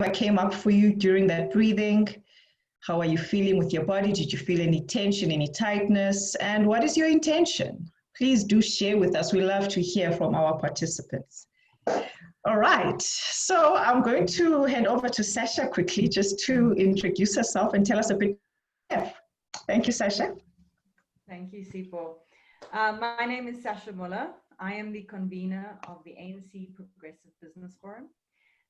came up for you during that breathing? How are you feeling with your body? Did you feel any tension, any tightness? And what is your intention? Please do share with us. We love to hear from our participants. All right, so I'm going to hand over to Sasha quickly just to introduce herself and tell us a bit. Thank you, Sasha. Thank you, Sipho. My name is Sasha Muller. I am the convener of the ANC Progressive Business Forum.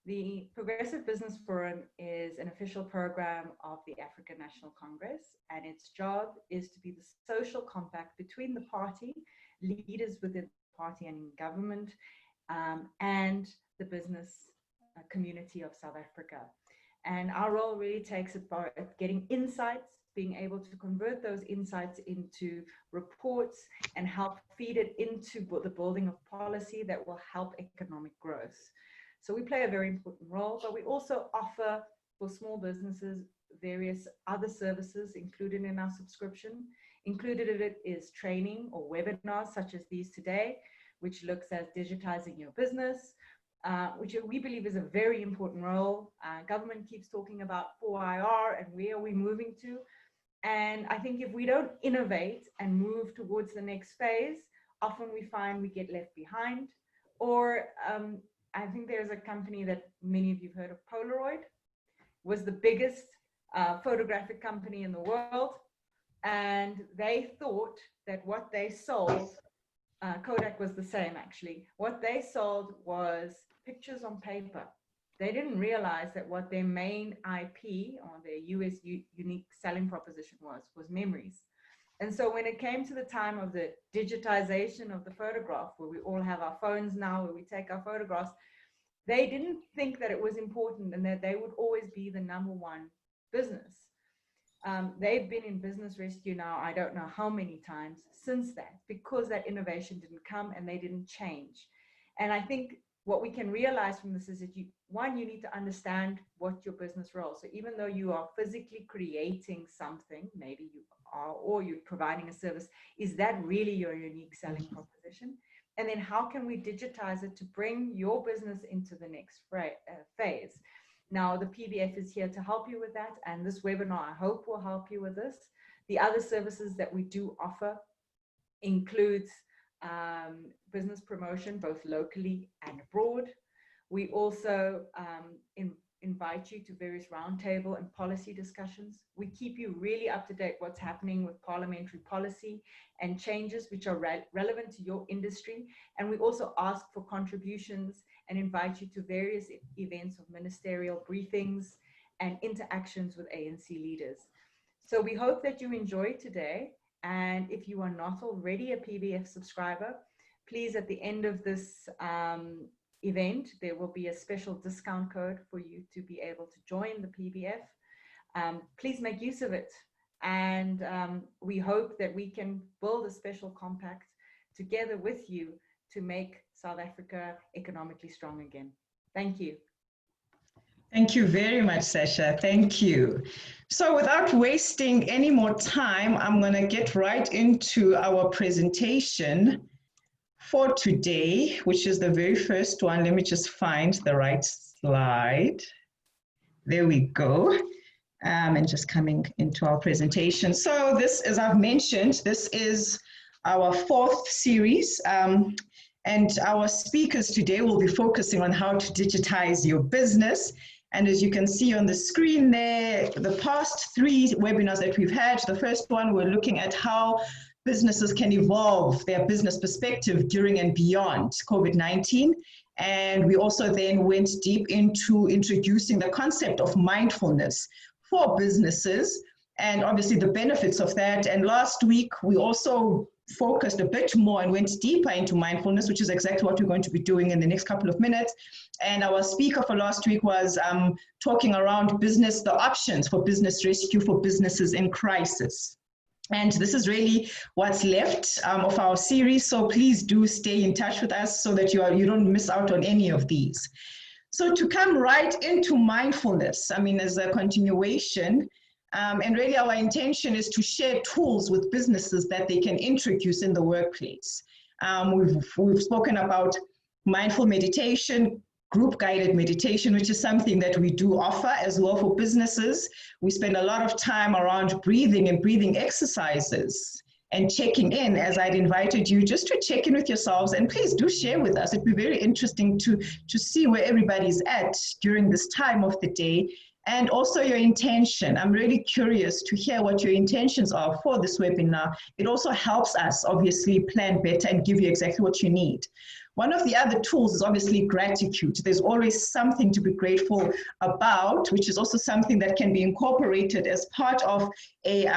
The Progressive Business Forum is an official program of the African National Congress, and its job is to be the social compact between the party, leaders within the party and in government, and the business community of South Africa. And our role really takes about getting insights, being able to convert those insights into reports and help feed it into the building of policy that will help economic growth. So we play a very important role, but we also offer for small businesses various other services included in our subscription. Included in it is training or webinars such as these today, which looks at digitizing your business, which we believe is a very important role. Government keeps talking about 4IR and where are we moving to? And I think if we don't innovate and move towards the next phase, often we find we get left behind. Or I think there's a company that many of you've heard of, Polaroid, was the biggest photographic company in the world. And they thought that what they sold, Kodak was the same actually, what they sold was pictures on paper. They didn't realize that what their main IP or their US unique selling proposition was memories. And so when it came to the time of the digitization of the photograph, where we all have our phones now, where we take our photographs, they didn't think that it was important and that they would always be the #1 business. They've been in business rescue now, I don't know how many times since that, because that innovation didn't come and they didn't change. And I think what we can realize from this is that you need to understand what your business role. So even though you are physically creating something, maybe you are, or you're providing a service, is that really your unique selling proposition? And then how can we digitize it to bring your business into the next phase? Now, the PBF is here to help you with that. And this webinar, I hope, will help you with this. The other services that we do offer includes business promotion, both locally and abroad. We also invite you to various roundtable and policy discussions. We keep you really up to date what's happening with parliamentary policy and changes which are relevant to your industry. And we also ask for contributions and invite you to various events of ministerial briefings and interactions with ANC leaders. So we hope that you enjoyed today. And if you are not already a PBF subscriber, please, at the end of this event, there will be a special discount code for you to be able to join the PBF. Please make use of it. And we hope that we can build a special compact together with you to make South Africa economically strong again. Thank you. Thank you very much, Sasha. Thank you. So without wasting any more time, I'm going to get right into our presentation for today, which is the very first one. Let me just find the right slide. There we go. And just coming into our presentation. So this, as I've mentioned, this is our 4th series. And our speakers today will be focusing on how to digitize your business. And as you can see on the screen there, the past 3 webinars that we've had, the first one, we're looking at how businesses can evolve their business perspective during and beyond COVID-19. And we also then went deep into introducing the concept of mindfulness for businesses and obviously the benefits of that. And last week, we also focused a bit more and went deeper into mindfulness, which is exactly what we're going to be doing in the next couple of minutes. And our speaker for last week was talking around business, the options for business rescue for businesses in crisis. And this is really what's left of our series. So please do stay in touch with us so that you don't miss out on any of these. So to come right into mindfulness, I mean, as a continuation, and really our intention is to share tools with businesses that they can introduce in the workplace. We've spoken about mindful meditation, group guided meditation, which is something that we do offer as well for businesses. We spend a lot of time around breathing and breathing exercises and checking in, as I'd invited you just to check in with yourselves, and please do share with us. It'd be very interesting to see where everybody's at during this time of the day, and also your intention. I'm really curious to hear what your intentions are for this webinar. It also helps us obviously plan better and give you exactly what you need. One of the other tools is obviously gratitude. There's always something to be grateful about, which is also something that can be incorporated as part of a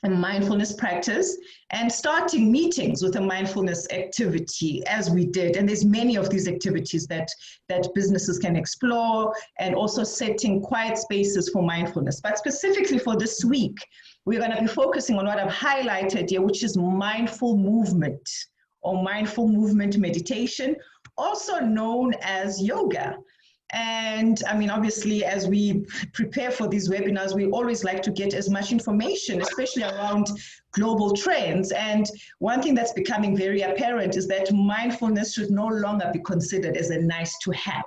mindfulness practice, and starting meetings with a mindfulness activity as we did. And there's many of these activities that businesses can explore, and also setting quiet spaces for mindfulness. But specifically for this week, we're going to be focusing on what I've highlighted here, which is mindful movement or mindful movement meditation, also known as yoga. And I mean, obviously, as we prepare for these webinars, we always like to get as much information, especially around global trends. And one thing that's becoming very apparent is that mindfulness should no longer be considered as a nice to have.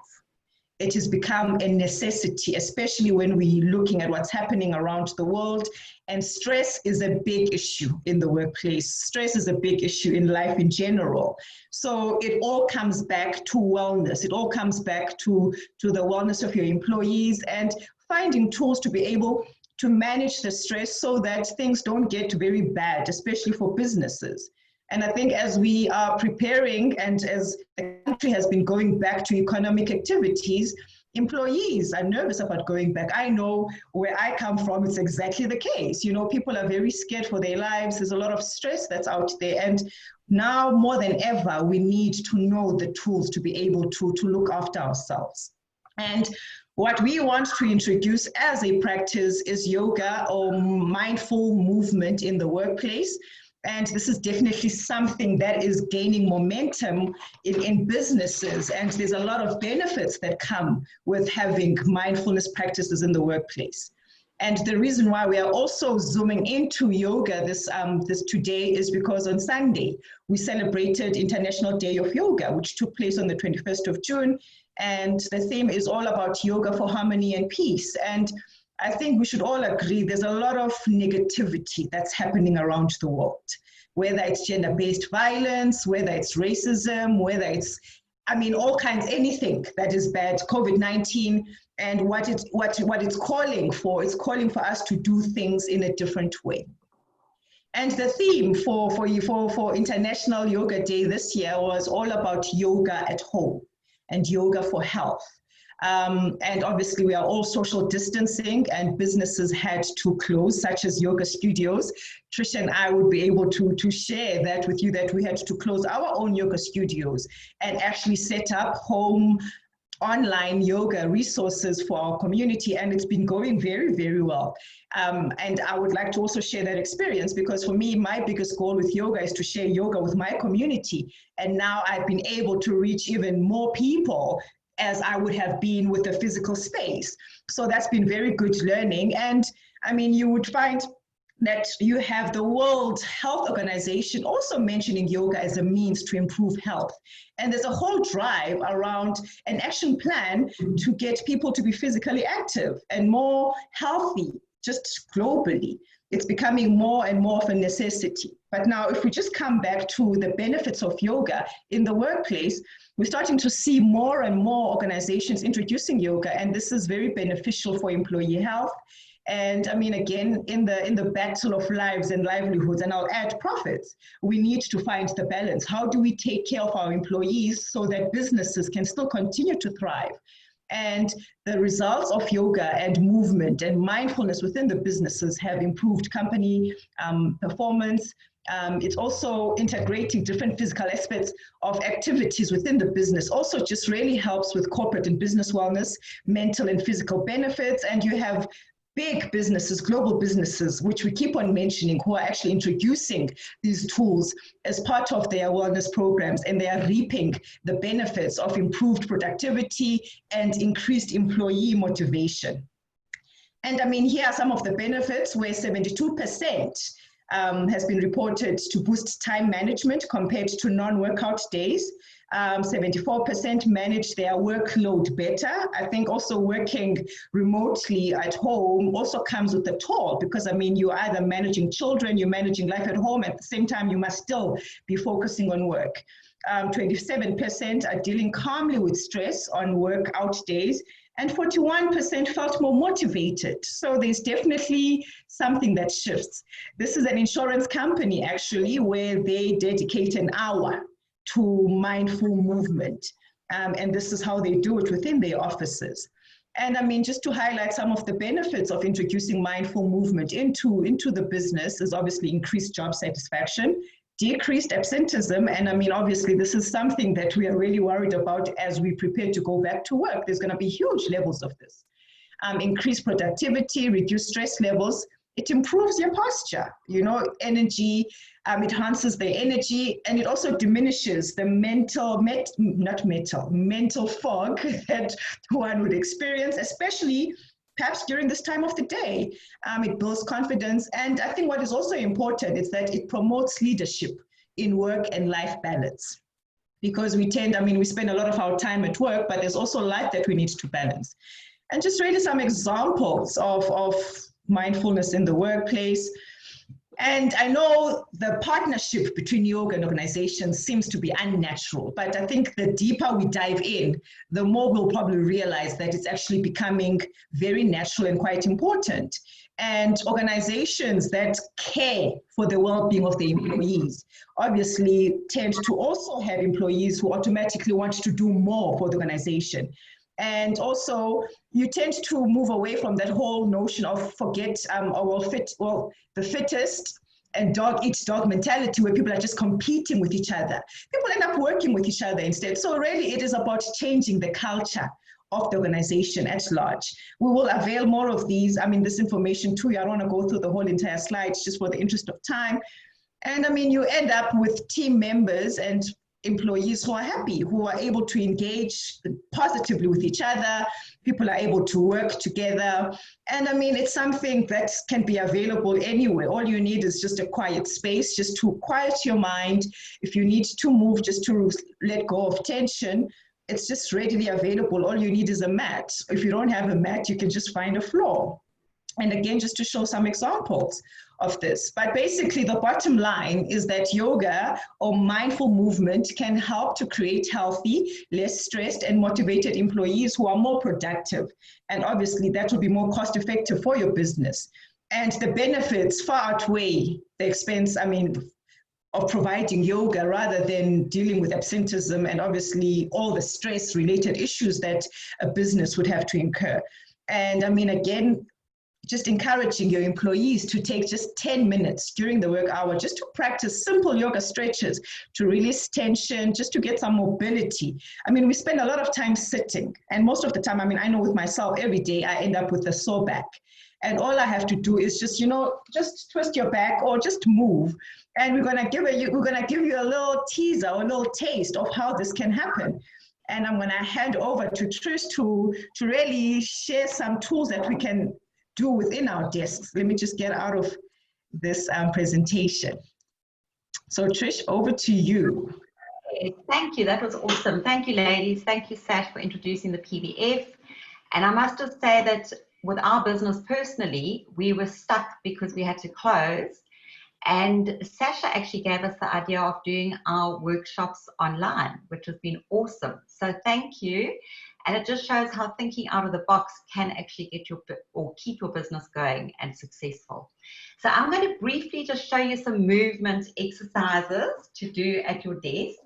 It has become a necessity, especially when we're looking at what's happening around the world. And stress is a big issue in the workplace. Stress is a big issue in life in general. So it all comes back to wellness. It all comes back to the wellness of your employees, and finding tools to be able to manage the stress so that things don't get very bad, especially for businesses. And I think as we are preparing, and as the country has been going back to economic activities, employees are nervous about going back. I know where I come from, it's exactly the case. You know, people are very scared for their lives. There's a lot of stress that's out there. And now more than ever, we need to know the tools to be able to look after ourselves. And what we want to introduce as a practice is yoga, or mindful movement in the workplace. And this is definitely something that is gaining momentum in businesses. And there's a lot of benefits that come with having mindfulness practices in the workplace. And the reason why we are also zooming into yoga this today is because on Sunday, we celebrated International Day of Yoga, which took place on the 21st of June. And the theme is all about yoga for harmony and peace. And I think we should all agree there's a lot of negativity that's happening around the world, whether it's gender-based violence, whether it's racism, whether it's, I mean, all kinds, anything that is bad, COVID-19, and what it's calling for. It's calling for us to do things in a different way. And the theme for International Yoga Day this year was all about yoga at home and yoga for health. And obviously we are all social distancing, and businesses had to close, such as yoga studios. Trisha and I would be able to share that with you, that we had to close our own yoga studios and actually set up home online yoga resources for our community, and it's been going very, very well. And I would like to also share that experience, because for me, my biggest goal with yoga is to share yoga with my community. And now I've been able to reach even more people as I would have been with a physical space. So that's been very good learning. And I mean, you would find that you have the World Health Organization also mentioning yoga as a means to improve health. And there's a whole drive around an action plan to get people to be physically active and more healthy, just globally. It's becoming more and more of a necessity. But now if we just come back to the benefits of yoga in the workplace, we're starting to see more and more organizations introducing yoga, and this is very beneficial for employee health. And I mean, again, in the battle of lives and livelihoods, and I'll add profits, we need to find the balance. How do we take care of our employees so that businesses can still continue to thrive? And the results of yoga and movement and mindfulness within the businesses have improved company performance. It's also integrating different physical aspects of activities within the business. Also just really helps with corporate and business wellness, mental and physical benefits. And you have big businesses, global businesses, which we keep on mentioning, who are actually introducing these tools as part of their wellness programs, and they are reaping the benefits of improved productivity and increased employee motivation. And I mean, here are some of the benefits, where 72% has been reported to boost time management compared to non-workout days. 74% manage their workload better. I think also working remotely at home also comes with a toll, because I mean, you're either managing children, you're managing life at home, at the same time, you must still be focusing on work. 27% are dealing calmly with stress on work out days, and 41% felt more motivated. So there's definitely something that shifts. This is an insurance company, actually, where they dedicate an hour to mindful movement. And this is how they do it within their offices. And I mean, just to highlight some of the benefits of introducing mindful movement into the business is obviously increased job satisfaction, decreased absenteeism. And I mean, obviously, this is something that we are really worried about as we prepare to go back to work. There's going to be huge levels of this. Increased productivity, reduced stress levels. It improves your posture, you know, energy, it enhances the energy, and it also diminishes the mental fog that one would experience, especially perhaps during this time of the day. It builds confidence. And I think what is also important is that it promotes leadership in work and life balance. Because we spend a lot of our time at work, but there's also life that we need to balance. And just really some examples of mindfulness in the workplace. And I know the partnership between yoga and organizations seems to be unnatural, but I think the deeper we dive in, the more we'll probably realize that it's actually becoming very natural and quite important. And organizations that care for the well-being of their employees obviously tend to also have employees who automatically want to do more for the organization. And also, you tend to move away from that whole notion of the fittest and dog eats dog mentality, where people are just competing with each other. People end up working with each other instead. So really, it is about changing the culture of the organization at large. We will avail more of this information too. I don't want to go through the whole entire slides just for the interest of time. And I mean, you end up with team members and employees who are happy, who are able to engage positively with each other. People are able to work together. And I mean, it's something that can be available anywhere. All you need is just a quiet space, just to quiet your mind. If you need to move, just to let go of tension, it's just readily available. All you need is a mat. If you don't have a mat, you can just find a floor. And again, just to show some examples of this. But basically, the bottom line is that yoga or mindful movement can help to create healthy, less stressed and motivated employees who are more productive. And obviously, that will be more cost effective for your business. And the benefits far outweigh the expense, of providing yoga, rather than dealing with absenteeism and obviously all the stress related issues that a business would have to incur. And again, just encouraging your employees to take just 10 minutes during the work hour just to practice simple yoga stretches to release tension, just to get some mobility. We spend a lot of time sitting, and most of the time, I know with myself, every day I end up with a sore back. And all I have to do is just twist your back or just move. And we're gonna give you a little teaser or a little taste of how this can happen. And I'm gonna hand over to Trish to really share some tools that we can do within our desks. Let me just get out of this presentation. So Trish, over to you. Thank you, that was awesome. Thank you, ladies. Thank you, Sash, for introducing the PDF. And I must just say that with our business personally, we were stuck because we had to close. And Sasha actually gave us the idea of doing our workshops online, which has been awesome. So thank you. And it just shows how thinking out of the box can actually get keep your business going and successful. So I'm going to briefly just show you some movement exercises to do at your desk.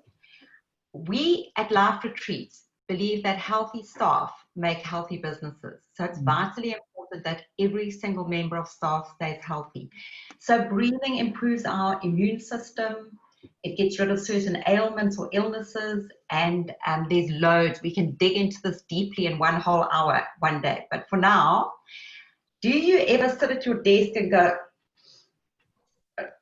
We at Life Retreats believe that healthy staff make healthy businesses. So it's vitally important that every single member of staff stays healthy. So breathing improves our immune system. It gets rid of certain ailments or illnesses, and there's loads. We can dig into this deeply in one whole hour one day. But for now, do you ever sit at your desk and go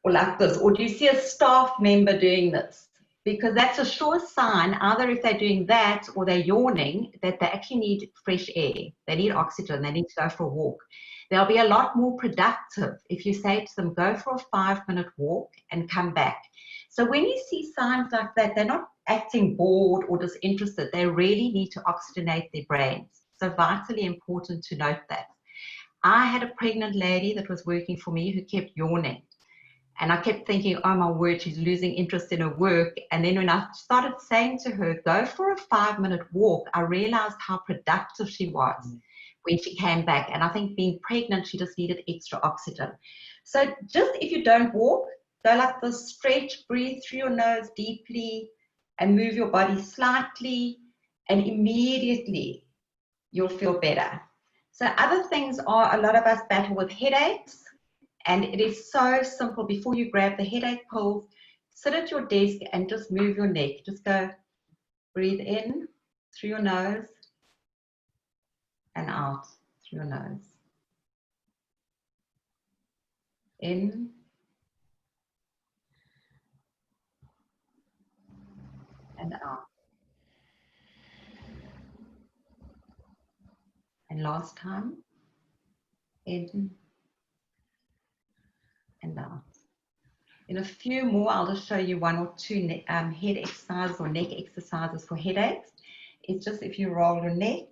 like this? Or do you see a staff member doing this? Because that's a sure sign, either if they're doing that or they're yawning, that they actually need fresh air. They need oxygen. They need to go for a walk. They'll be a lot more productive if you say to them, go for a 5-minute walk and come back. So when you see signs like that, they're not acting bored or disinterested, they really need to oxygenate their brains. So vitally important to note that. I had a pregnant lady that was working for me who kept yawning. And I kept thinking, oh my word, she's losing interest in her work. And then when I started saying to her, go for a 5-minute walk, I realized how productive she was when she came back. And I think being pregnant, she just needed extra oxygen. So just if you don't walk, go like this, stretch, breathe through your nose deeply and move your body slightly, and immediately you'll feel better. So other things are, a lot of us battle with headaches. And it is so simple. Before you grab the headache pills, sit at your desk and just move your neck. Just go, breathe in through your nose and out through your nose. In and out. And last time, in and out. In a few more, I'll just show you 1 or 2 head exercises or neck exercises for headaches. It's just if you roll your neck,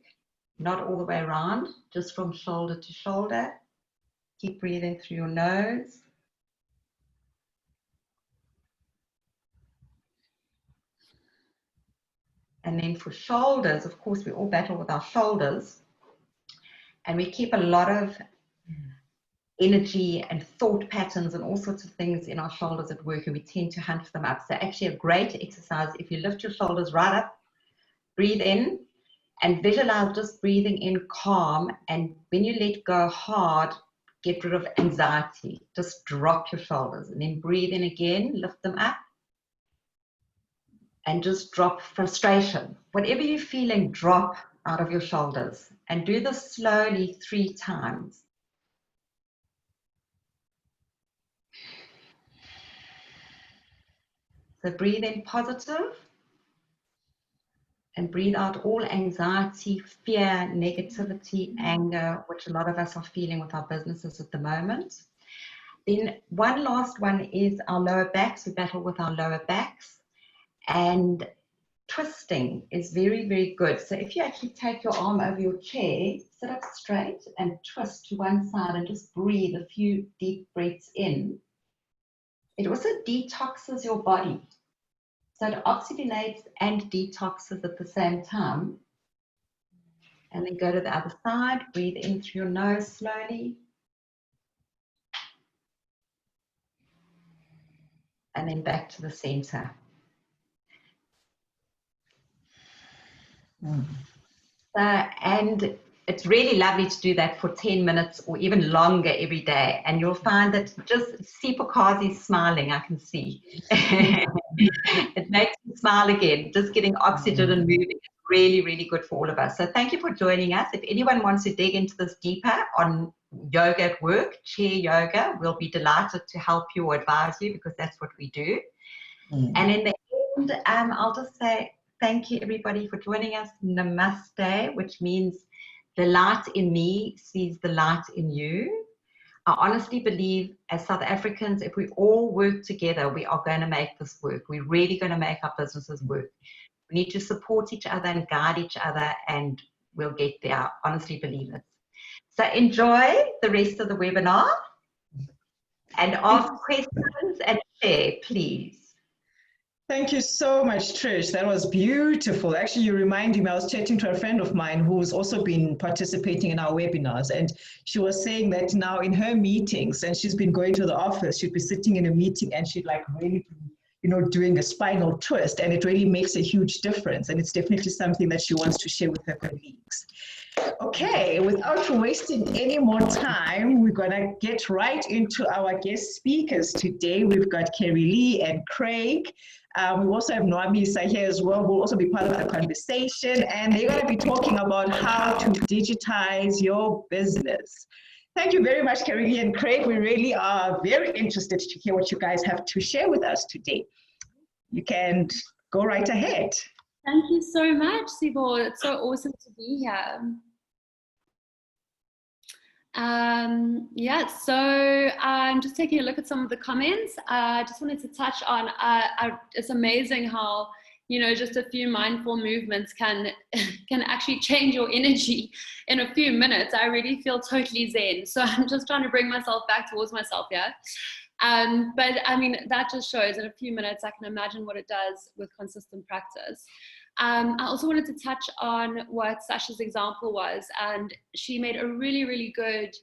not all the way around, just from shoulder to shoulder. Keep breathing through your nose. And then for shoulders, of course, we all battle with our shoulders. And we keep a lot of energy and thought patterns and all sorts of things in our shoulders at work, and we tend to hunch them up. So actually a great exercise, if you lift your shoulders right up, breathe in and visualize just breathing in calm, and when you let go hard, get rid of anxiety. Just drop your shoulders and then breathe in again, lift them up, and just drop frustration. Whatever you're feeling, drop out of your shoulders, and do this slowly 3 times. So breathe in positive and breathe out all anxiety, fear, negativity, anger, which a lot of us are feeling with our businesses at the moment. Then one last one is our lower backs. We battle with our lower backs, and twisting is very, very good. So if you actually take your arm over your chair, sit up straight and twist to one side and just breathe a few deep breaths in. It also detoxes your body. So it oxygenates and detoxes at the same time. And then go to the other side, breathe in through your nose slowly. And then back to the center. And it's really lovely to do that for 10 minutes or even longer every day. And you'll find that just Siphokazi smiling, I can see. It makes me smile again. Just getting oxygen and moving is really, really good for all of us. So thank you for joining us. If anyone wants to dig into this deeper on yoga at work, chair yoga, we'll be delighted to help you or advise you, because that's what we do. And in the end, I'll just say thank you, everybody, for joining us. Namaste, which means the light in me sees the light in you. I honestly believe, as South Africans, if we all work together, we are going to make this work. We're really going to make our businesses work. We need to support each other and guide each other, and we'll get there. I honestly believe it. So enjoy the rest of the webinar and ask questions and share, please. Thank you so much, Trish. That was beautiful. Actually, you reminded me, I was chatting to a friend of mine who's also been participating in our webinars, and she was saying that now in her meetings, and she's been going to the office, she'd be sitting in a meeting and she'd like really, you know, doing a spinal twist, and it really makes a huge difference. And it's definitely something that she wants to share with her colleagues. Okay, without wasting any more time, we're gonna get right into our guest speakers today. We've got Kerry Lee and Craig. We also have Noamisa here as well, who will also be part of the conversation, and they're going to be talking about how to digitize your business. Thank you very much, Kerry Lee and Craig. We really are very interested to hear what you guys have to share with us today. You can go right ahead. Thank you so much, Sipho. It's so awesome to be here. Yeah, so I'm just taking a look at some of the comments. I just wanted to touch on, it's amazing how you know, just a few mindful movements can actually change your energy in a few minutes. I really feel totally zen. So I'm just trying to bring myself back towards myself here. But I mean, that just shows in a few minutes, I can imagine what it does with consistent practice. I also wanted to touch on what Sasha's example was, and she made a really, really good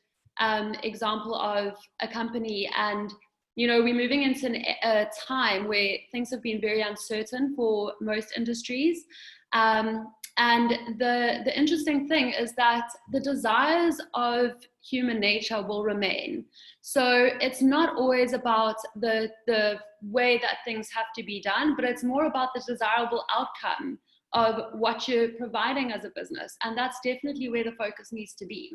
example of a company. And you know, we're moving into a time where things have been very uncertain for most industries. And the interesting thing is that the desires of human nature will remain. So it's not always about the way that things have to be done, but it's more about the desirable outcome of what you're providing as a business. And that's definitely where the focus needs to be.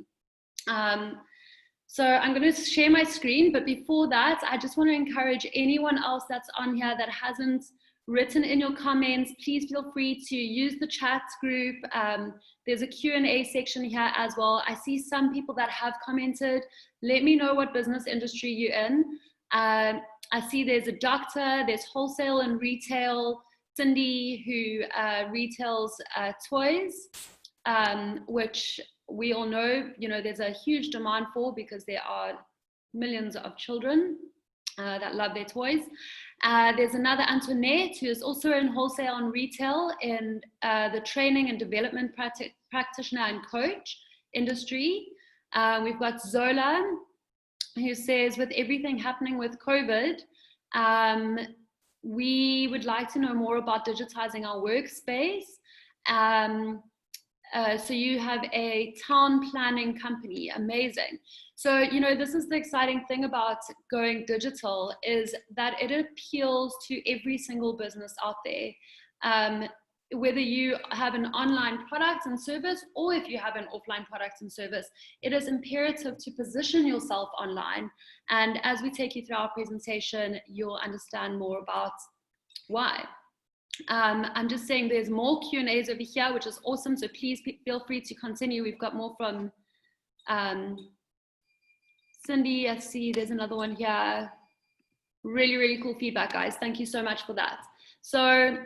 So I'm going to share my screen, but before that, I just want to encourage anyone else that's on here that hasn't written in your comments, please feel free to use the chat group. There's a Q&A section here as well. I see some people that have commented. Let me know what business industry you're in. I see there's a doctor, there's wholesale and retail, Cindy, who retails toys, which we all know, you know, there's a huge demand for, because there are millions of children that love their toys. There's another Antoinette, who is also in wholesale and retail in the training and development practitioner and coach industry. We've got Zola, who says, with everything happening with COVID, we would like to know more about digitizing our workspace. So you have a town planning company, amazing. So, you know, this is the exciting thing about going digital, is that it appeals to every single business out there. Whether you have an online product and service, or if you have an offline product and service, it is imperative to position yourself online. And as we take you through our presentation, you'll understand more about why. I'm just saying there's more Q&As over here, which is awesome. So please feel free to continue. We've got more from Cindy. I see there's another one here. Really, really cool feedback, guys. Thank you so much for that. So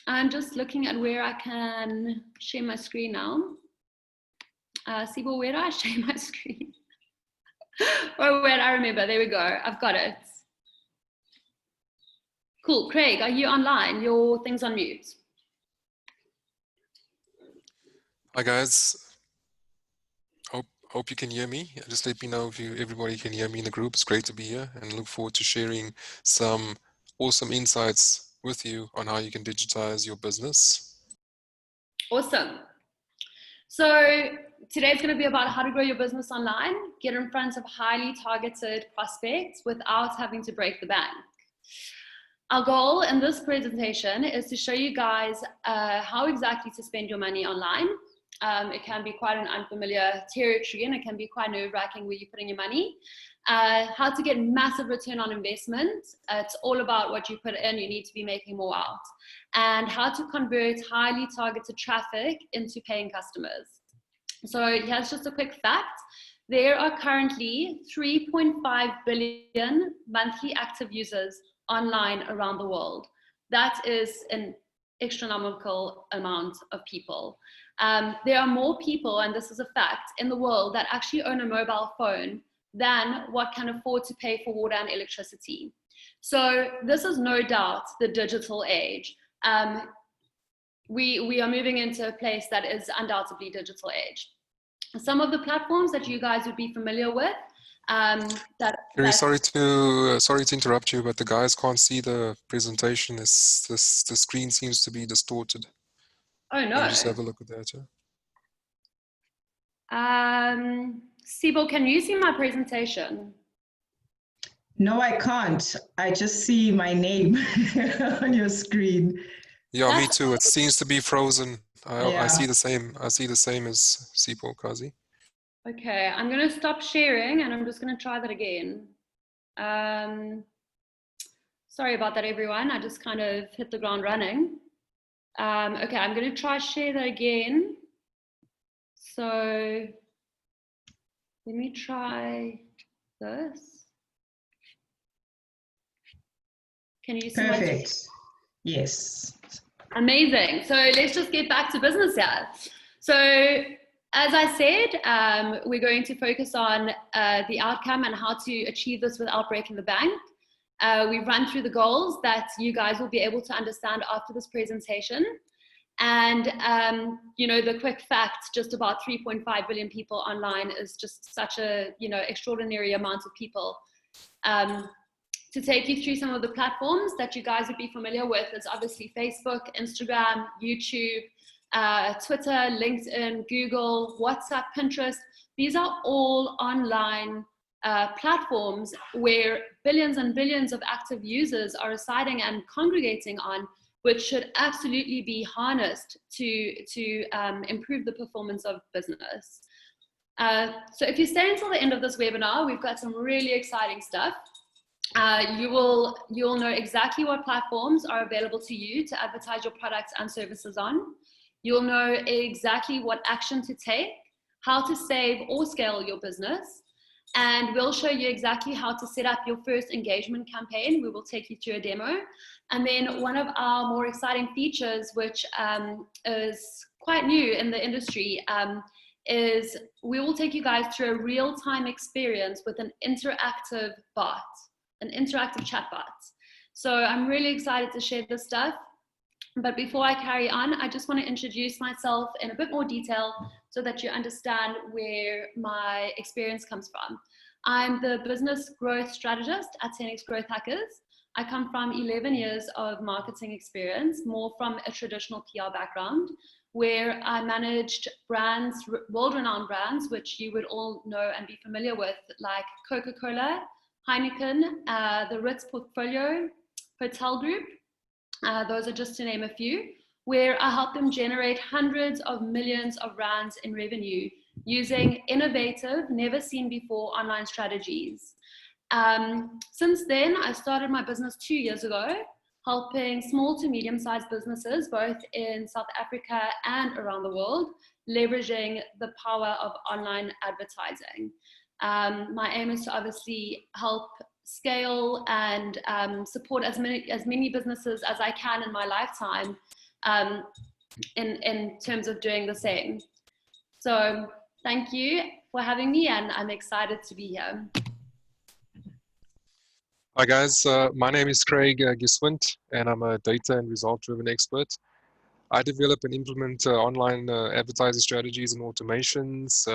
I'm just looking at where I can share my screen now. Sibo, where do I share my screen? Oh, wait, I remember. There we go. I've got it. Cool. Craig, are you online? Your thing's on mute. Hi guys. Hope you can hear me. Just let me know if everybody can hear me in the group. It's great to be here, and look forward to sharing some awesome insights with you on how you can digitize your business. Awesome. So today's going to be about how to grow your business online, get in front of highly targeted prospects without having to break the bank. Our goal in this presentation is to show you guys how exactly to spend your money online. It can be quite an unfamiliar territory, and it can be quite nerve-wracking where you're putting your money. How to get massive return on investment. It's all about what you put in, you need to be making more out. And how to convert highly targeted traffic into paying customers. So here's just a quick fact. There are currently 3.5 billion monthly active users online around the world. That is an astronomical amount of people. There are more people, and this is a fact, in the world that actually own a mobile phone than what can afford to pay for water and electricity. So this is no doubt the digital age. We are moving into a place that is undoubtedly digital age. Some of the platforms that you guys would be familiar with, sorry to interrupt you, but the guys can't see the presentation. The screen seems to be distorted. Oh no! Can you just have a look at that? Sibo, can you see my presentation? No, I can't. I just see my name on your screen. Yeah, me too. It seems to be frozen. Yeah. I see the same. I see the same as Siphokazi. Okay, I'm going to stop sharing, and I'm just going to try that again. Sorry about that, everyone. I just kind of hit the ground running. Okay, I'm going to try share that again. So let me try this. Can you see? Perfect. Yes. Amazing. So let's just get back to business here. So as I said, we're going to focus on the outcome and how to achieve this without breaking the bank. We've run through the goals that you guys will be able to understand after this presentation. And, you know, the quick fact, just about 3.5 billion people online is just such a, you know, extraordinary amount of people. To take you through some of the platforms that you guys would be familiar with, is obviously Facebook, Instagram, YouTube, Twitter, LinkedIn, Google, WhatsApp, Pinterest. These are all online platforms where billions and billions of active users are residing and congregating on, which should absolutely be harnessed to improve the performance of business. So if you stay until the end of this webinar, we've got some really exciting stuff. You'll know exactly what platforms are available to you to advertise your products and services on. You'll know exactly what action to take, how to save or scale your business, and we'll show you exactly how to set up your first engagement campaign. We will take you through a demo. And then one of our more exciting features, which is quite new in the industry, is we will take you guys through a real-time experience with an interactive bot, an interactive chatbot. So I'm really excited to share this stuff. But before I carry on, I just want to introduce myself in a bit more detail so that you understand where my experience comes from. I'm the business growth strategist at 10x Growth Hackers. I come from 11 years of marketing experience, more from a traditional PR background, where I managed brands, world-renowned brands, which you would all know and be familiar with, like Coca-Cola, Heineken, the Ritz Portfolio, Hotel Group. Those are just to name a few, where I help them generate hundreds of millions of rands in revenue using innovative, never seen before online strategies. Since then, I started my business 2 years ago, helping small to medium-sized businesses, both in South Africa and around the world, leveraging the power of online advertising. My aim is to obviously help scale and support as many businesses as I can in my lifetime in terms of doing the same. So thank you for having me, and I'm excited to be here. Hi guys, my name is Craig Giswint, and I'm a data and result-driven expert. I develop and implement online advertising strategies and automations.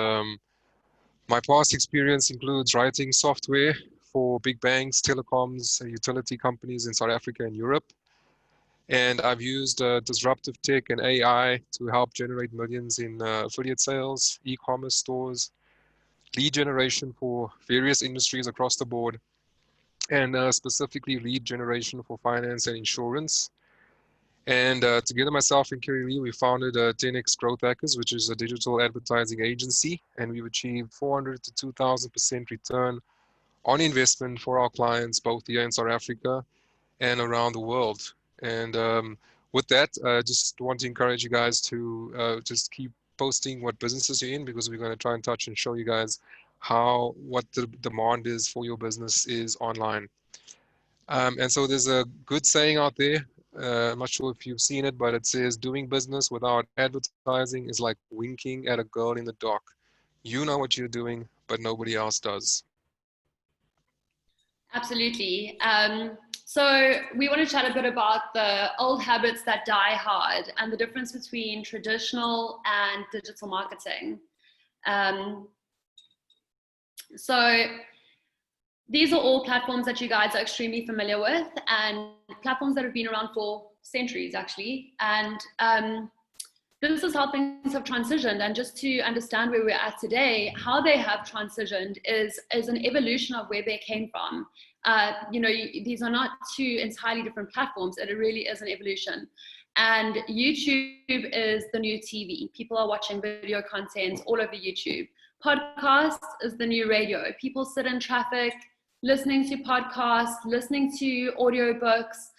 My past experience includes writing software for big banks, telecoms, utility companies in South Africa and Europe. And I've used disruptive tech and AI to help generate millions in affiliate sales, e-commerce stores, lead generation for various industries across the board, and specifically lead generation for finance and insurance. And together myself and Kerry Lee, we founded 10x Growth Hackers, which is a digital advertising agency, and we've achieved 400 to 2,000% return on investment for our clients, both here in South Africa and around the world. And with that, I just want to encourage you guys to just keep posting what businesses you're in, because we're going to try and touch and show you guys what the demand is for your business is online. And so there's a good saying out there. I'm not sure if you've seen it, but it says, doing business without advertising is like winking at a girl in the dark. You know what you're doing, but nobody else does. Absolutely. So we want to chat a bit about the old habits that die hard and the difference between traditional and digital marketing. So these are all platforms that you guys are extremely familiar with, and platforms that have been around for centuries, actually. And this is how things have transitioned. And just to understand where we're at today, how they have transitioned is an evolution of where they came from. You know, these are not two entirely different platforms. It really is an evolution. And YouTube is the new TV. People are watching video content all over YouTube. Podcast is the new radio. People sit in traffic, listening to podcasts, listening to audiobooks.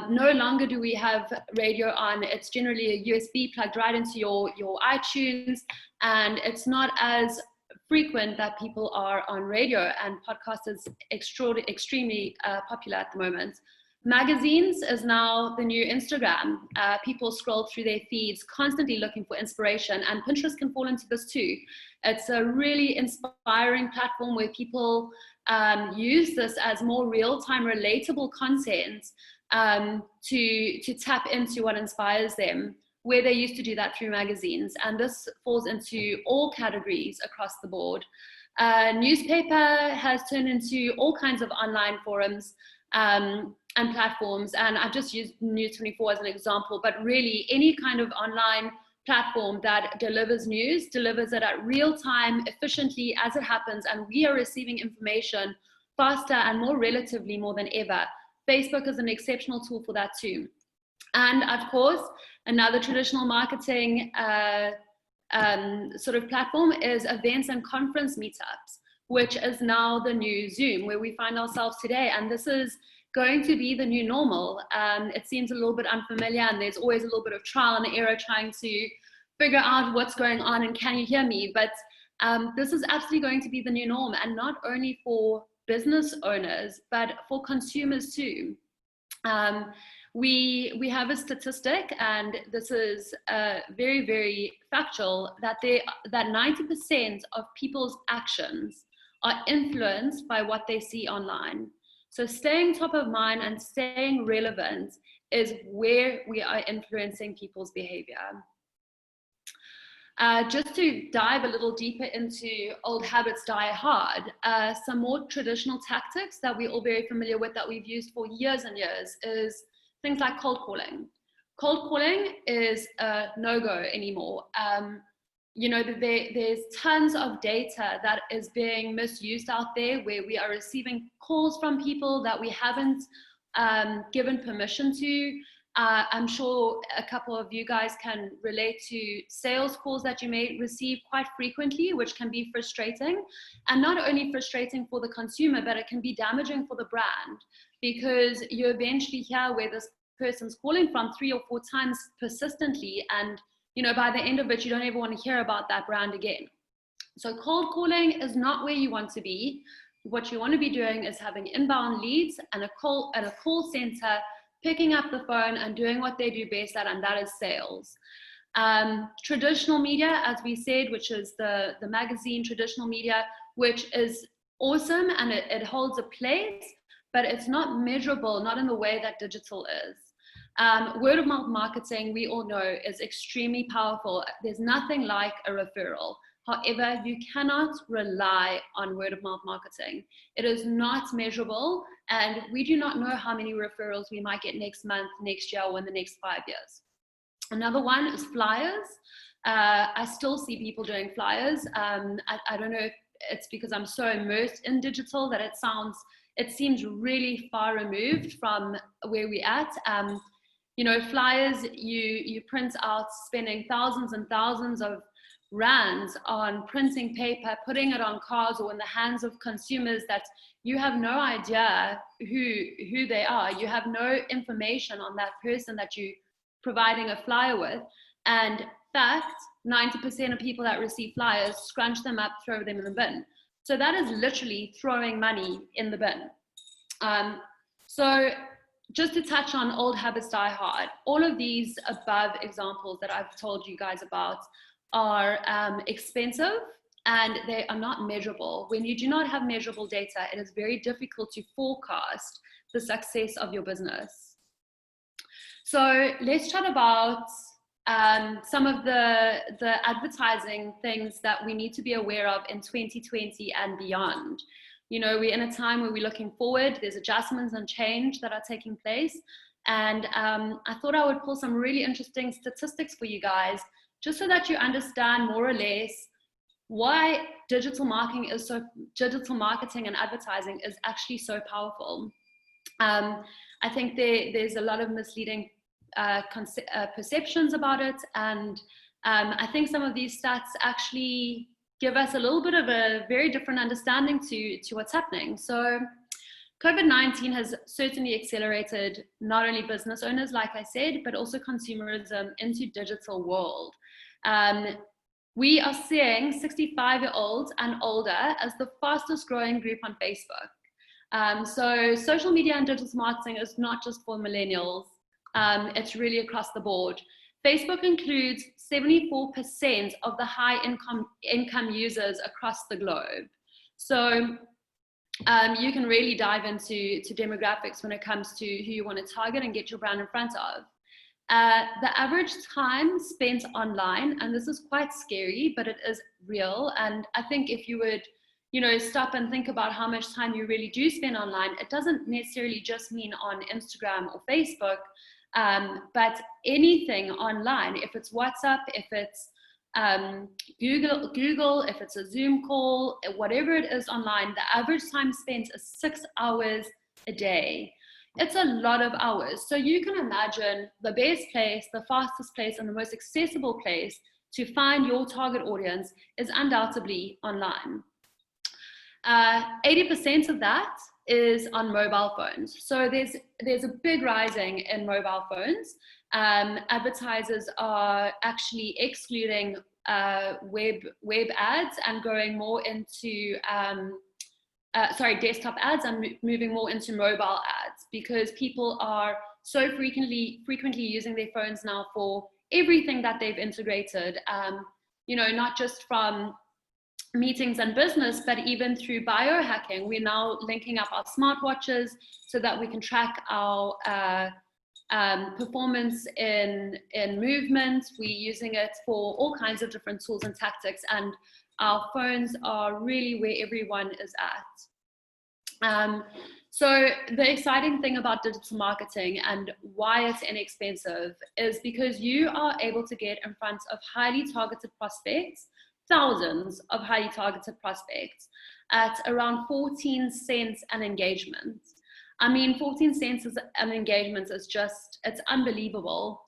No longer do we have radio on. It's generally a USB plugged right into your iTunes, and it's not as frequent that people are on radio, and podcast is extremely popular at the moment. Magazines is now the new Instagram. People scroll through their feeds constantly looking for inspiration, and Pinterest can fall into this too. It's a really inspiring platform where people use this as more real-time relatable content to tap into what inspires them, where they used to do that through magazines. And this falls into all categories across the board. Newspaper has turned into all kinds of online forums and platforms, and I've just used News24 as an example, but really any kind of online platform that delivers news, delivers it at real time, efficiently as it happens, and we are receiving information faster and more relatively more than ever. Facebook is an exceptional tool for that too. And of course, another traditional marketing sort of platform is events and conference meetups, which is now the new Zoom, where we find ourselves today. And this is going to be the new normal. It seems a little bit unfamiliar, and there's always a little bit of trial and error trying to figure out what's going on and can you hear me? But this is absolutely going to be the new norm, and not only for business owners, but for consumers too. We have a statistic, and this is very, very factual, that 90% of people's actions are influenced by what they see online. So staying top of mind and staying relevant is where we are influencing people's behavior. Just to dive a little deeper into old habits die hard, some more traditional tactics that we're all very familiar with that we've used for years and years is things like cold calling. Cold calling is a no-go anymore. You know, there's tons of data that is being misused out there, where we are receiving calls from people that we haven't given permission to. I'm sure a couple of you guys can relate to sales calls that you may receive quite frequently, which can be frustrating. And not only frustrating for the consumer, but it can be damaging for the brand, because you eventually hear where this person's calling from 3 or 4 times persistently, and you know, by the end of it, you don't ever want to hear about that brand again. So cold calling is not where you want to be. What you want to be doing is having inbound leads and a call center, picking up the phone and doing what they do best at, and that is sales. Traditional media, as we said, which is the magazine traditional media, which is awesome and it holds a place, but it's not measurable, not in the way that digital is. Word of mouth marketing, we all know, is extremely powerful. There's nothing like a referral. However, you cannot rely on word of mouth marketing. It is not measurable, and we do not know how many referrals we might get next month, next year, or in the next 5 years. Another one is flyers. I still see people doing flyers. I don't know if it's because I'm so immersed in digital that it seems really far removed from where we're at. You know, flyers, you print out, spending thousands and thousands of rands on printing paper, putting it on cards or in the hands of consumers that you have no idea who they are. You have no information on that person that you're providing a flyer with. And in fact, 90% of people that receive flyers scrunch them up, throw them in the bin. So that is literally throwing money in the bin. So just to touch on old habits die hard, all of these above examples that I've told you guys about are expensive, and they are not measurable. When you do not have measurable data, it is very difficult to forecast the success of your business. So let's chat about some of the advertising things that we need to be aware of in 2020 and beyond. You know, we're in a time where we're looking forward. There's adjustments and change that are taking place. And I thought I would pull some really interesting statistics for you guys, just so that you understand more or less why digital marketing and advertising is actually so powerful. I think there's a lot of misleading perceptions about it. And I think some of these stats actually give us a little bit of a very different understanding to what's happening. So COVID-19 has certainly accelerated not only business owners, like I said, but also consumerism into digital world. We are seeing 65-year-olds and older as the fastest growing group on Facebook. So social media and digital marketing is not just for millennials. It's really across the board. Facebook includes 74% of the high income users across the globe. So you can really dive into demographics when it comes to who you want to target and get your brand in front of. The average time spent online, and this is quite scary, but it is real. And I think if you would, stop and think about how much time you really do spend online, it doesn't necessarily just mean on Instagram or Facebook, but anything online, if it's WhatsApp, if it's Google, if it's a Zoom call, whatever it is online, the average time spent is 6 hours a day. It's a lot of hours. So you can imagine the best place, the fastest place, and the most accessible place to find your target audience is undoubtedly online. 80% of that is on mobile phones. So there's a big rising in mobile phones. Advertisers are actually excluding web ads and going more into desktop ads and moving more into mobile ads, because people are so frequently using their phones now for everything that they've integrated, not just from meetings and business, but even through biohacking. We're now linking up our smartwatches so that we can track our performance in movement. We're using it for all kinds of different tools and tactics, and our phones are really where everyone is at. So the exciting thing about digital marketing and why it's inexpensive is because you are able to get in front of highly targeted prospects, thousands of highly targeted prospects, at around 14 cents an engagement. I mean, 14 cents an engagement is just, it's unbelievable.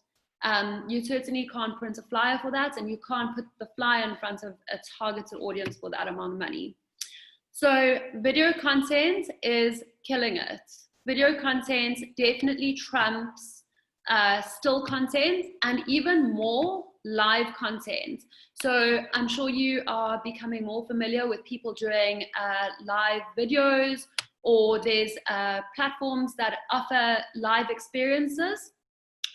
You certainly can't print a flyer for that, and you can't put the flyer in front of a targeted audience for that amount of money. So video content is killing it. Video content definitely trumps still content, and even more live content. So I'm sure you are becoming more familiar with people doing live videos, or there's platforms that offer live experiences.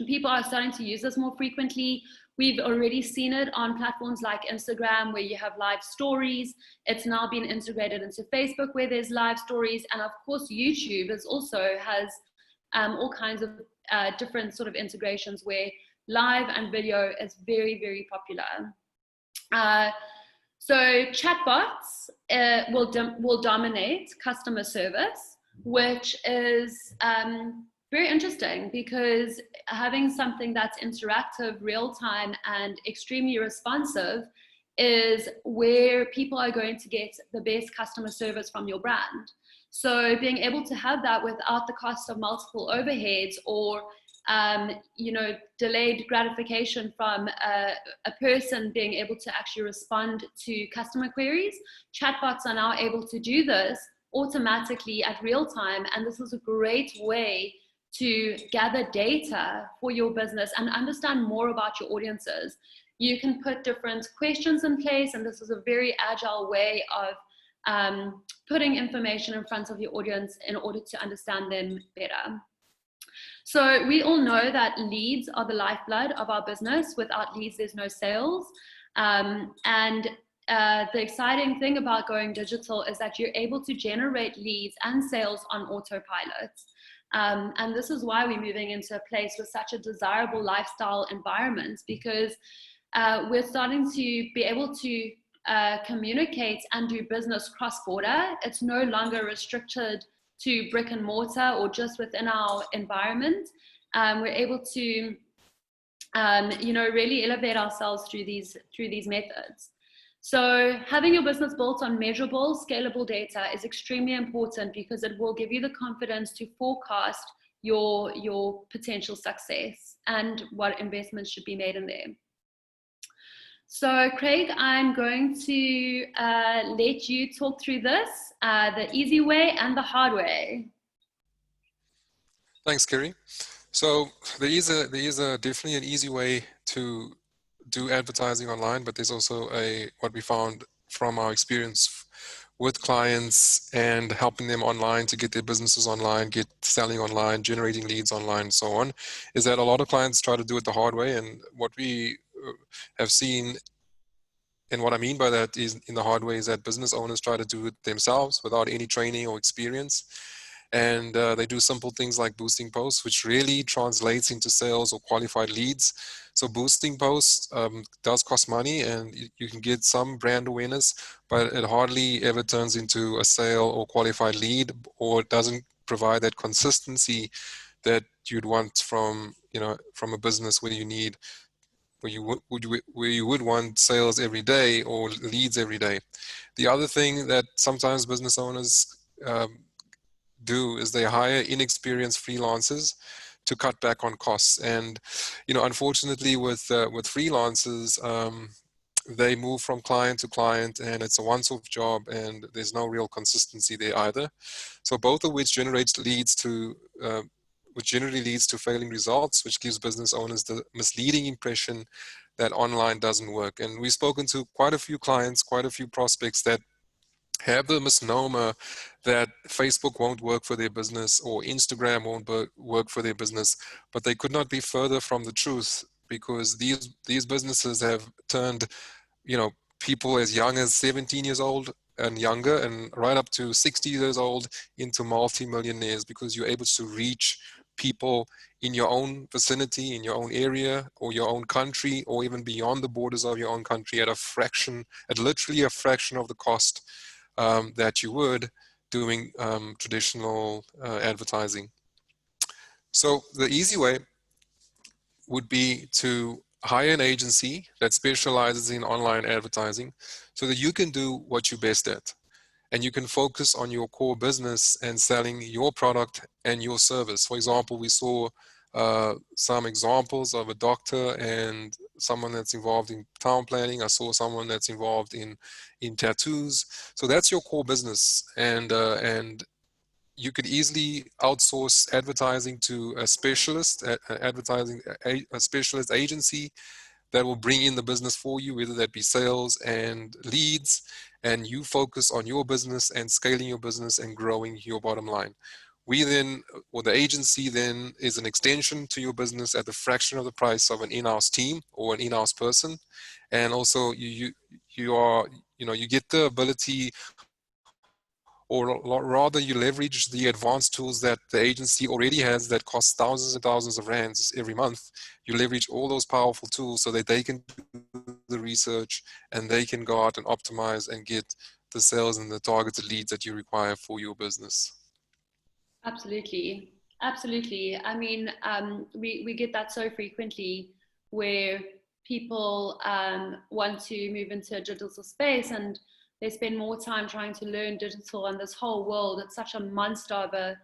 People are starting to use this more frequently. We've already seen it on platforms like Instagram, where you have live stories. It's now been integrated into Facebook, where there's live stories. And of course, YouTube also has all kinds of different sort of integrations where live and video is very, very popular. So chatbots will dominate customer service, which is very interesting, because having something that's interactive, real-time, and extremely responsive is where people are going to get the best customer service from your brand. So being able to have that without the cost of multiple overheads or delayed gratification from a person being able to actually respond to customer queries. Chatbots are now able to do this automatically at real time, and this is a great way to gather data for your business and understand more about your audiences. You can put different questions in place, and this is a very agile way of putting information in front of your audience in order to understand them better. So we all know that leads are the lifeblood of our business. Without leads, there's no sales. The exciting thing about going digital is that you're able to generate leads and sales on autopilot. And this is why we're moving into a place with such a desirable lifestyle environment, because we're starting to be able to communicate and do business cross-border. It's no longer restricted to brick and mortar or just within our environment. We're able to, really elevate ourselves through these methods. So having your business built on measurable, scalable data is extremely important, because it will give you the confidence to forecast your potential success and what investments should be made in there. So Craig, I'm going to let you talk through this, the easy way and the hard way. Thanks, Kerry. So there is definitely an easy way to do advertising online, but there's also what we found from our experience with clients and helping them online to get their businesses online, get selling online, generating leads online, and so on, is that a lot of clients try to do it the hard way. And what we have seen, and what I mean by that is in the hard way, is that business owners try to do it themselves without any training or experience. And they do simple things like boosting posts, which really translates into sales or qualified leads. So boosting posts does cost money, and you can get some brand awareness, but it hardly ever turns into a sale or qualified lead, or it doesn't provide that consistency that you'd want from, you know, from a business where you need, where you would want sales every day or leads every day. The other thing that sometimes business owners do is they hire inexperienced freelancers to cut back on costs. And, you know, unfortunately with freelancers, they move from client to client, and it's a once-off job, and there's no real consistency there either. So both of which generates leads to, which generally leads to failing results, which gives business owners the misleading impression that online doesn't work. And we've spoken to quite a few clients, quite a few prospects that have the misnomer that Facebook won't work for their business or Instagram won't work for their business, but they could not be further from the truth, because these businesses have turned, you know, people as young as 17 years old and younger, and right up to 60 years old, into multi-millionaires, because you're able to reach people in your own vicinity, in your own area, or your own country, or even beyond the borders of your own country at a fraction, at literally a fraction of the cost that you would doing traditional advertising. So the easy way would be to hire an agency that specializes in online advertising so that you can do what you're best at, and you can focus on your core business and selling your product and your service. For example, we saw some examples of a doctor and someone that's involved in town planning. I saw someone that's involved in tattoos. So that's your core business, and you could easily outsource advertising to a specialist, a specialist agency that will bring in the business for you, whether that be sales and leads, and you focus on your business and scaling your business and growing your bottom line. We then, or the agency then, is an extension to your business at the fraction of the price of an in-house team or an in-house person. And also you get the ability, or rather you leverage the advanced tools that the agency already has that cost thousands and thousands of rands every month. You leverage all those powerful tools so that they can do the research and they can go out and optimize and get the sales and the targeted leads that you require for your business. Absolutely. Absolutely. I mean, we get that so frequently, where people want to move into a digital space and they spend more time trying to learn digital, and this whole world, it's such a monster of a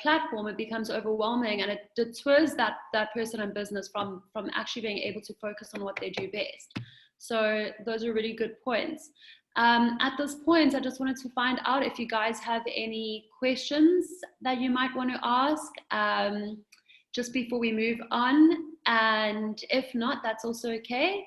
platform, it becomes overwhelming, and it deters that person in business from actually being able to focus on what they do best. So those are really good points. At this point, I just wanted to find out if you guys have any questions that you might want to ask just before we move on. And if not, that's also okay.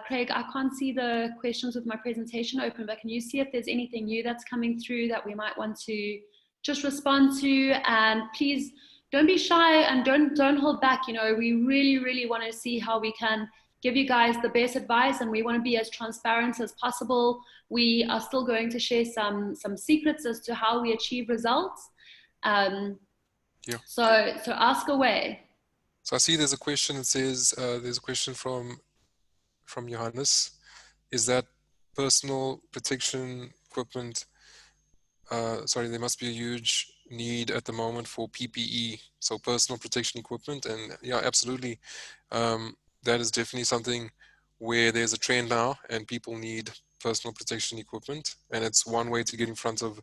Craig, I can't see the questions with my presentation open, but can you see if there's anything new that's coming through that we might want to just respond to? And please don't be shy and don't hold back. You know, we really, really want to see how we can give you guys the best advice, and we want to be as transparent as possible. We are still going to share some secrets as to how we achieve results. So ask away. So I see there's a question that says, there's a question from Johannes. Is that personal protection equipment, there must be a huge need at the moment for PPE, so personal protection equipment. And yeah, absolutely. That is definitely something where there's a trend now and people need personal protection equipment. And it's one way to get in front of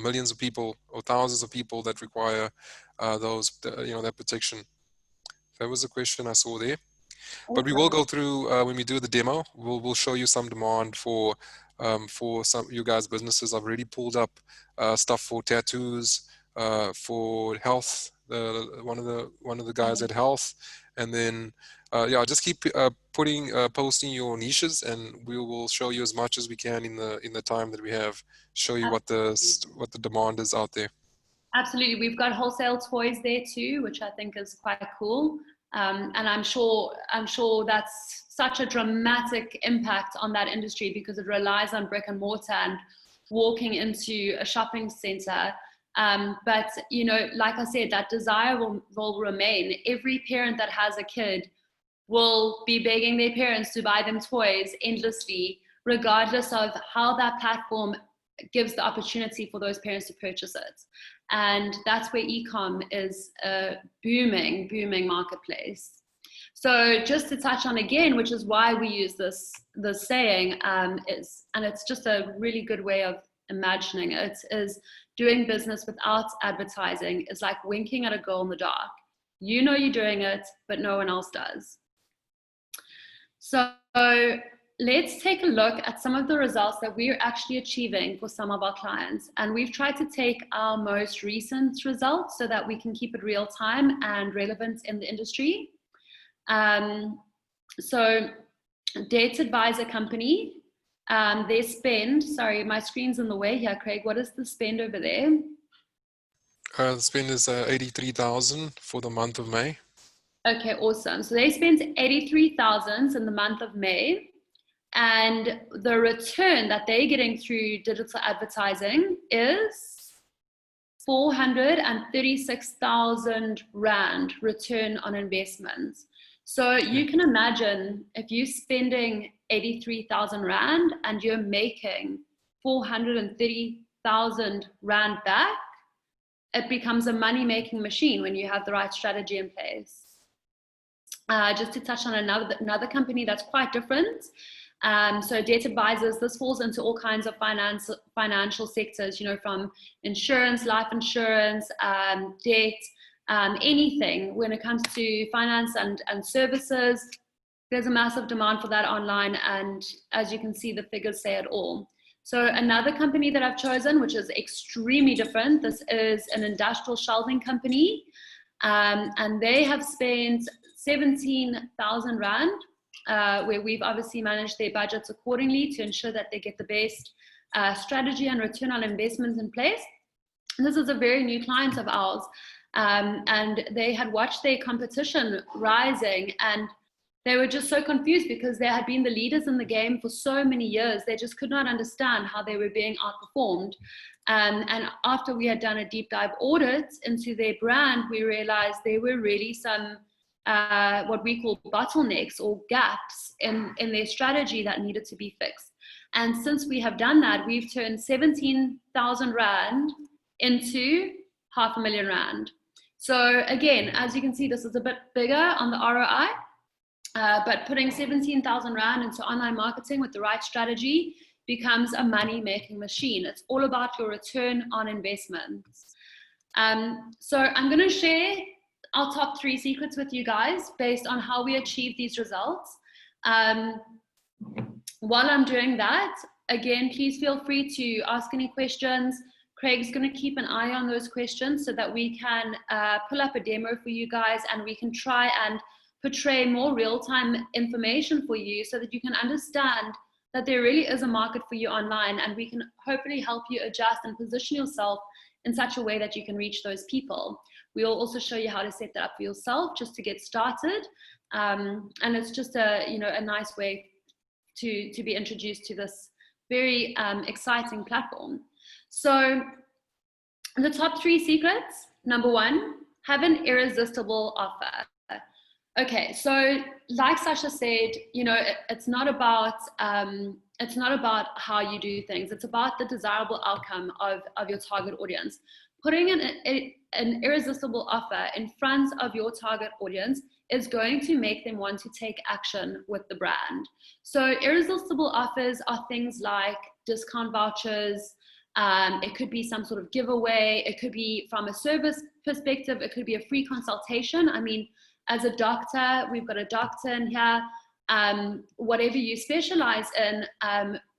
millions of people or thousands of people that require that protection. That was a question I saw there. But we will go through, when we do the demo, we'll show you some demand for some of you guys' businesses. I've already pulled up stuff for tattoos, for health one of the guys at Health, and then yeah, just keep posting your niches, and we will show you as much as we can in the time that we have. Show you what the demand is out there. Absolutely, we've got wholesale toys there too, which I think is quite cool, and I'm sure that's such a dramatic impact on that industry because it relies on brick and mortar and walking into a shopping center. But you know, like I said, that desire will remain. Every parent that has a kid will be begging their parents to buy them toys endlessly, regardless of how that platform gives the opportunity for those parents to purchase it. And that's where e-com is a booming marketplace. So just to touch on again, which is why we use this saying, and it's just a really good way of imagining it, is doing business without advertising is like winking at a girl in the dark. You know you're doing it, but no one else does. So let's take a look at some of the results that we're actually achieving for some of our clients. And we've tried to take our most recent results so that we can keep it real time and relevant in the industry. So Date Advisor Company, their spend, sorry, my screen's in the way here, Craig. What is the spend over there? The spend is 83,000 for the month of May. Okay, awesome. So they spent 83,000 in the month of May, and the return that they're getting through digital advertising is 436,000 Rand return on investment. So you can imagine if you're spending 83,000 Rand and you're making 430,000 Rand back, it becomes a money-making machine when you have the right strategy in place. Just to touch on another company that's quite different. So Debt Advisors, this falls into all kinds of financial sectors, you know, from insurance, life insurance, debt, anything. When it comes to finance and services, there's a massive demand for that online, and as you can see, the figures say it all. So another company that I've chosen, which is extremely different, this is an industrial shelving company, and they have spent 17,000 Rand, where we've obviously managed their budgets accordingly to ensure that they get the best strategy and return on investment in place. And this is a very new client of ours, and they had watched their competition rising, and they were just so confused because they had been the leaders in the game for so many years. They just could not understand how they were being outperformed. And after we had done a deep dive audit into their brand, we realized there were really some what we call bottlenecks or gaps in their strategy that needed to be fixed. And since we have done that, we've turned 17,000 Rand into 500,000 Rand. So again, as you can see, this is a bit bigger on the ROI, but putting 17,000 Rand into online marketing with the right strategy becomes a money-making machine. It's all about your return on investments. So I'm going to share our top 3 secrets with you guys based on how we achieve these results. While I'm doing that, again, please feel free to ask any questions. Craig's going to keep an eye on those questions so that we can pull up a demo for you guys, and we can try and portray more real-time information for you so that you can understand that there really is a market for you online, and we can hopefully help you adjust and position yourself in such a way that you can reach those people. We will also show you how to set that up for yourself just to get started. And it's just a nice way to be introduced to this very exciting platform. So the top 3 secrets, number 1, have an irresistible offer. Okay, so like Sasha said, you know, it's not about how you do things. It's about the desirable outcome of your target audience. Putting an irresistible offer in front of your target audience is going to make them want to take action with the brand. So irresistible offers are things like discount vouchers. It could be some sort of giveaway. It could be from a service perspective. It could be a free consultation. I mean, as a doctor, we've got a doctor in here. Whatever you specialize in,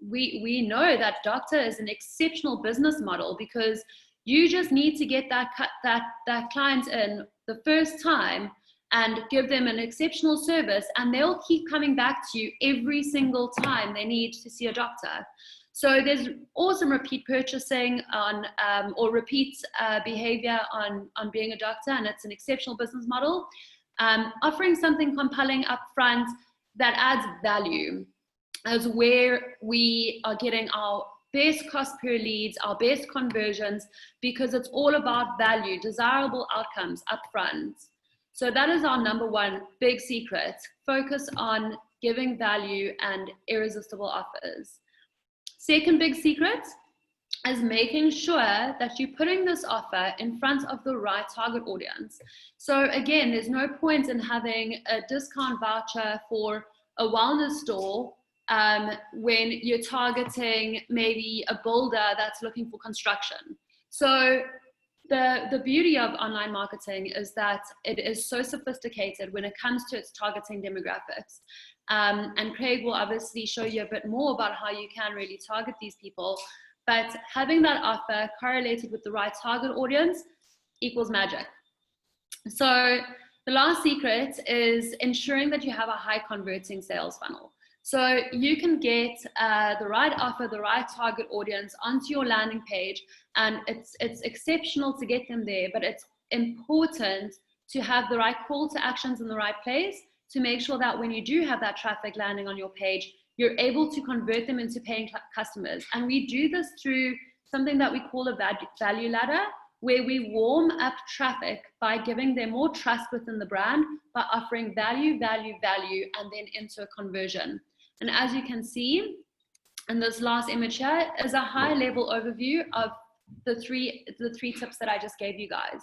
we know that doctor is an exceptional business model because You just need to get that client in the first time and give them an exceptional service, and they'll keep coming back to you every single time they need to see a doctor. So there's awesome repeat purchasing on or repeat behavior on being a doctor, and it's an exceptional business model. Offering something compelling up front that adds value is where we are getting our best cost per leads, our best conversions, because it's all about value, desirable outcomes up front. So that is our number one big secret. Focus on giving value and irresistible offers. Second big secret is making sure that you're putting this offer in front of the right target audience. So again, there's no point in having a discount voucher for a wellness store when you're targeting maybe a builder that's looking for construction. So the beauty of online marketing is that it is so sophisticated when it comes to its targeting demographics. And Craig will obviously show you a bit more about how you can really target these people. But having that offer correlated with the right target audience equals magic. So the last secret is ensuring that you have a high converting sales funnel. So you can get the right offer, the right target audience onto your landing page, and it's exceptional to get them there, but it's important to have the right call to actions in the right place to make sure that when you do have that traffic landing on your page, you're able to convert them into paying customers. And we do this through something that we call a value ladder, where we warm up traffic by giving them more trust within the brand, by offering value, value, value, and then into a conversion. And as you can see in this last image here is a high level overview of the three tips that I just gave you guys.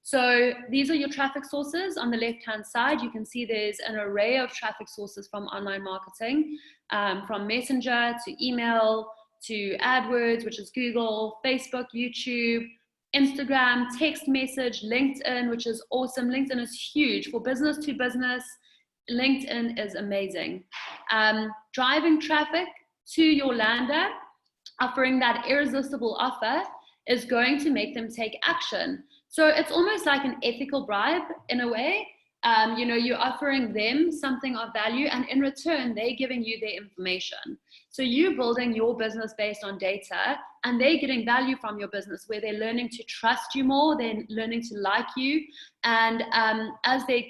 So these are your traffic sources. On the left-hand side, you can see there's an array of traffic sources from online marketing, from Messenger to email to AdWords, which is Google, Facebook, YouTube, Instagram, text message, LinkedIn, which is awesome. LinkedIn is huge for business to business. LinkedIn is amazing. Driving traffic to your lander, offering that irresistible offer is going to make them take action. So it's almost like an ethical bribe in a way. You know, you're offering them something of value, and in return, they're giving you their information. So you're building your business based on data, and they're getting value from your business, where they're learning to trust you more, they're learning to like you, and as they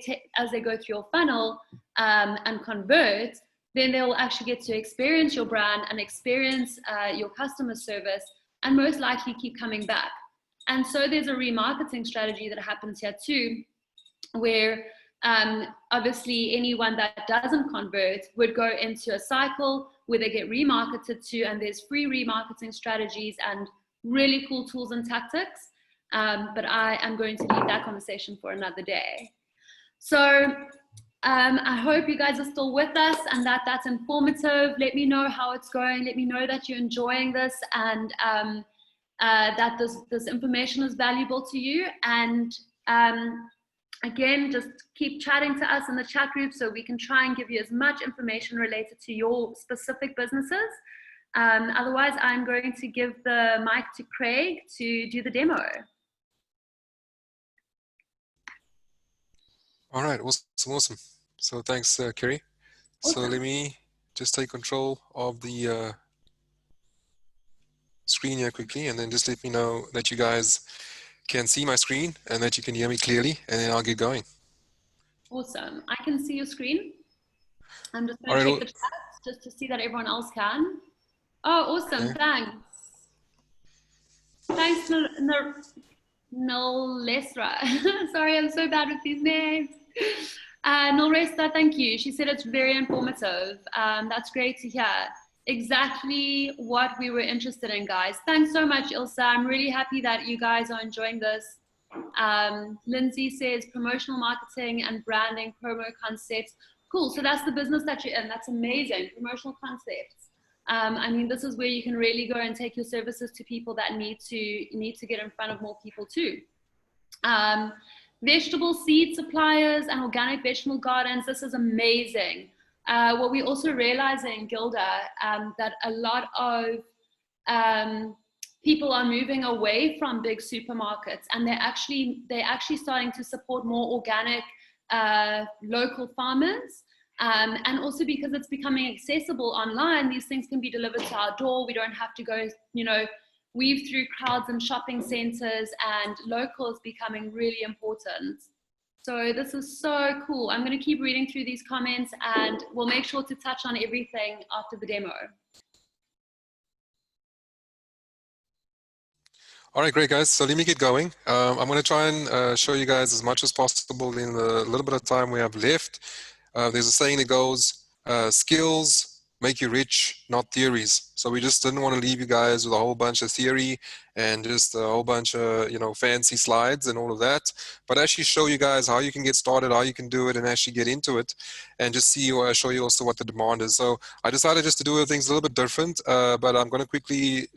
go through your funnel and convert, then they'll actually get to experience your brand and experience your customer service, and most likely keep coming back. And so there's a remarketing strategy that happens here too, where obviously anyone that doesn't convert would go into a cycle where they get remarketed to, and there's free remarketing strategies and really cool tools and tactics. But I am going to leave that conversation for another day. So I hope you guys are still with us and that's informative. Let me know how it's going. Let me know that you're enjoying this, and that this information is valuable to you. And again, just keep chatting to us in the chat group so we can try and give you as much information related to your specific businesses. Otherwise, I'm going to give the mic to Craig to do the demo. All right, awesome. So thanks, Kerry. Awesome. So let me just take control of the screen here quickly, and then just let me know that you guys can see my screen and that you can hear me clearly, and then I'll get going. Awesome. I can see your screen. I'm just going to check the chat just to see that everyone else can. Oh, awesome. Okay. Thanks. Thanks, Nolesra. Sorry, I'm so bad with these names. Nolresra, thank you. She said it's very informative. That's great to hear. Exactly what we were interested in, guys. Thanks so much, Ilsa. I'm really happy that you guys are enjoying this. Lindsay says promotional marketing and branding, promo concepts. Cool. So that's the business that you're in. That's amazing. Promotional concepts. I mean, this is where you can really go and take your services to people that need to get in front of more people too. Vegetable seed suppliers and organic vegetable gardens. This is amazing. What we also realizing, Gilda, that a lot of people are moving away from big supermarkets, and they're actually starting to support more organic local farmers. And also because it's becoming accessible online, these things can be delivered to our door. We don't have to go, weave through crowds and shopping centers, and local is becoming really important. So this is so cool. I'm going to keep reading through these comments, and we'll make sure to touch on everything after the demo. All right, great, guys. So let me get going. I'm going to try and show you guys as much as possible in the little bit of time we have left. There's a saying that goes, skills make you rich, not theories. So we just didn't want to leave you guys with a whole bunch of theory and just a whole bunch of, fancy slides and all of that, but actually show you guys how you can get started, how you can do it, and actually get into it, and just show you also what the demand is. So I decided just to do things a little bit different, but I'm going to quickly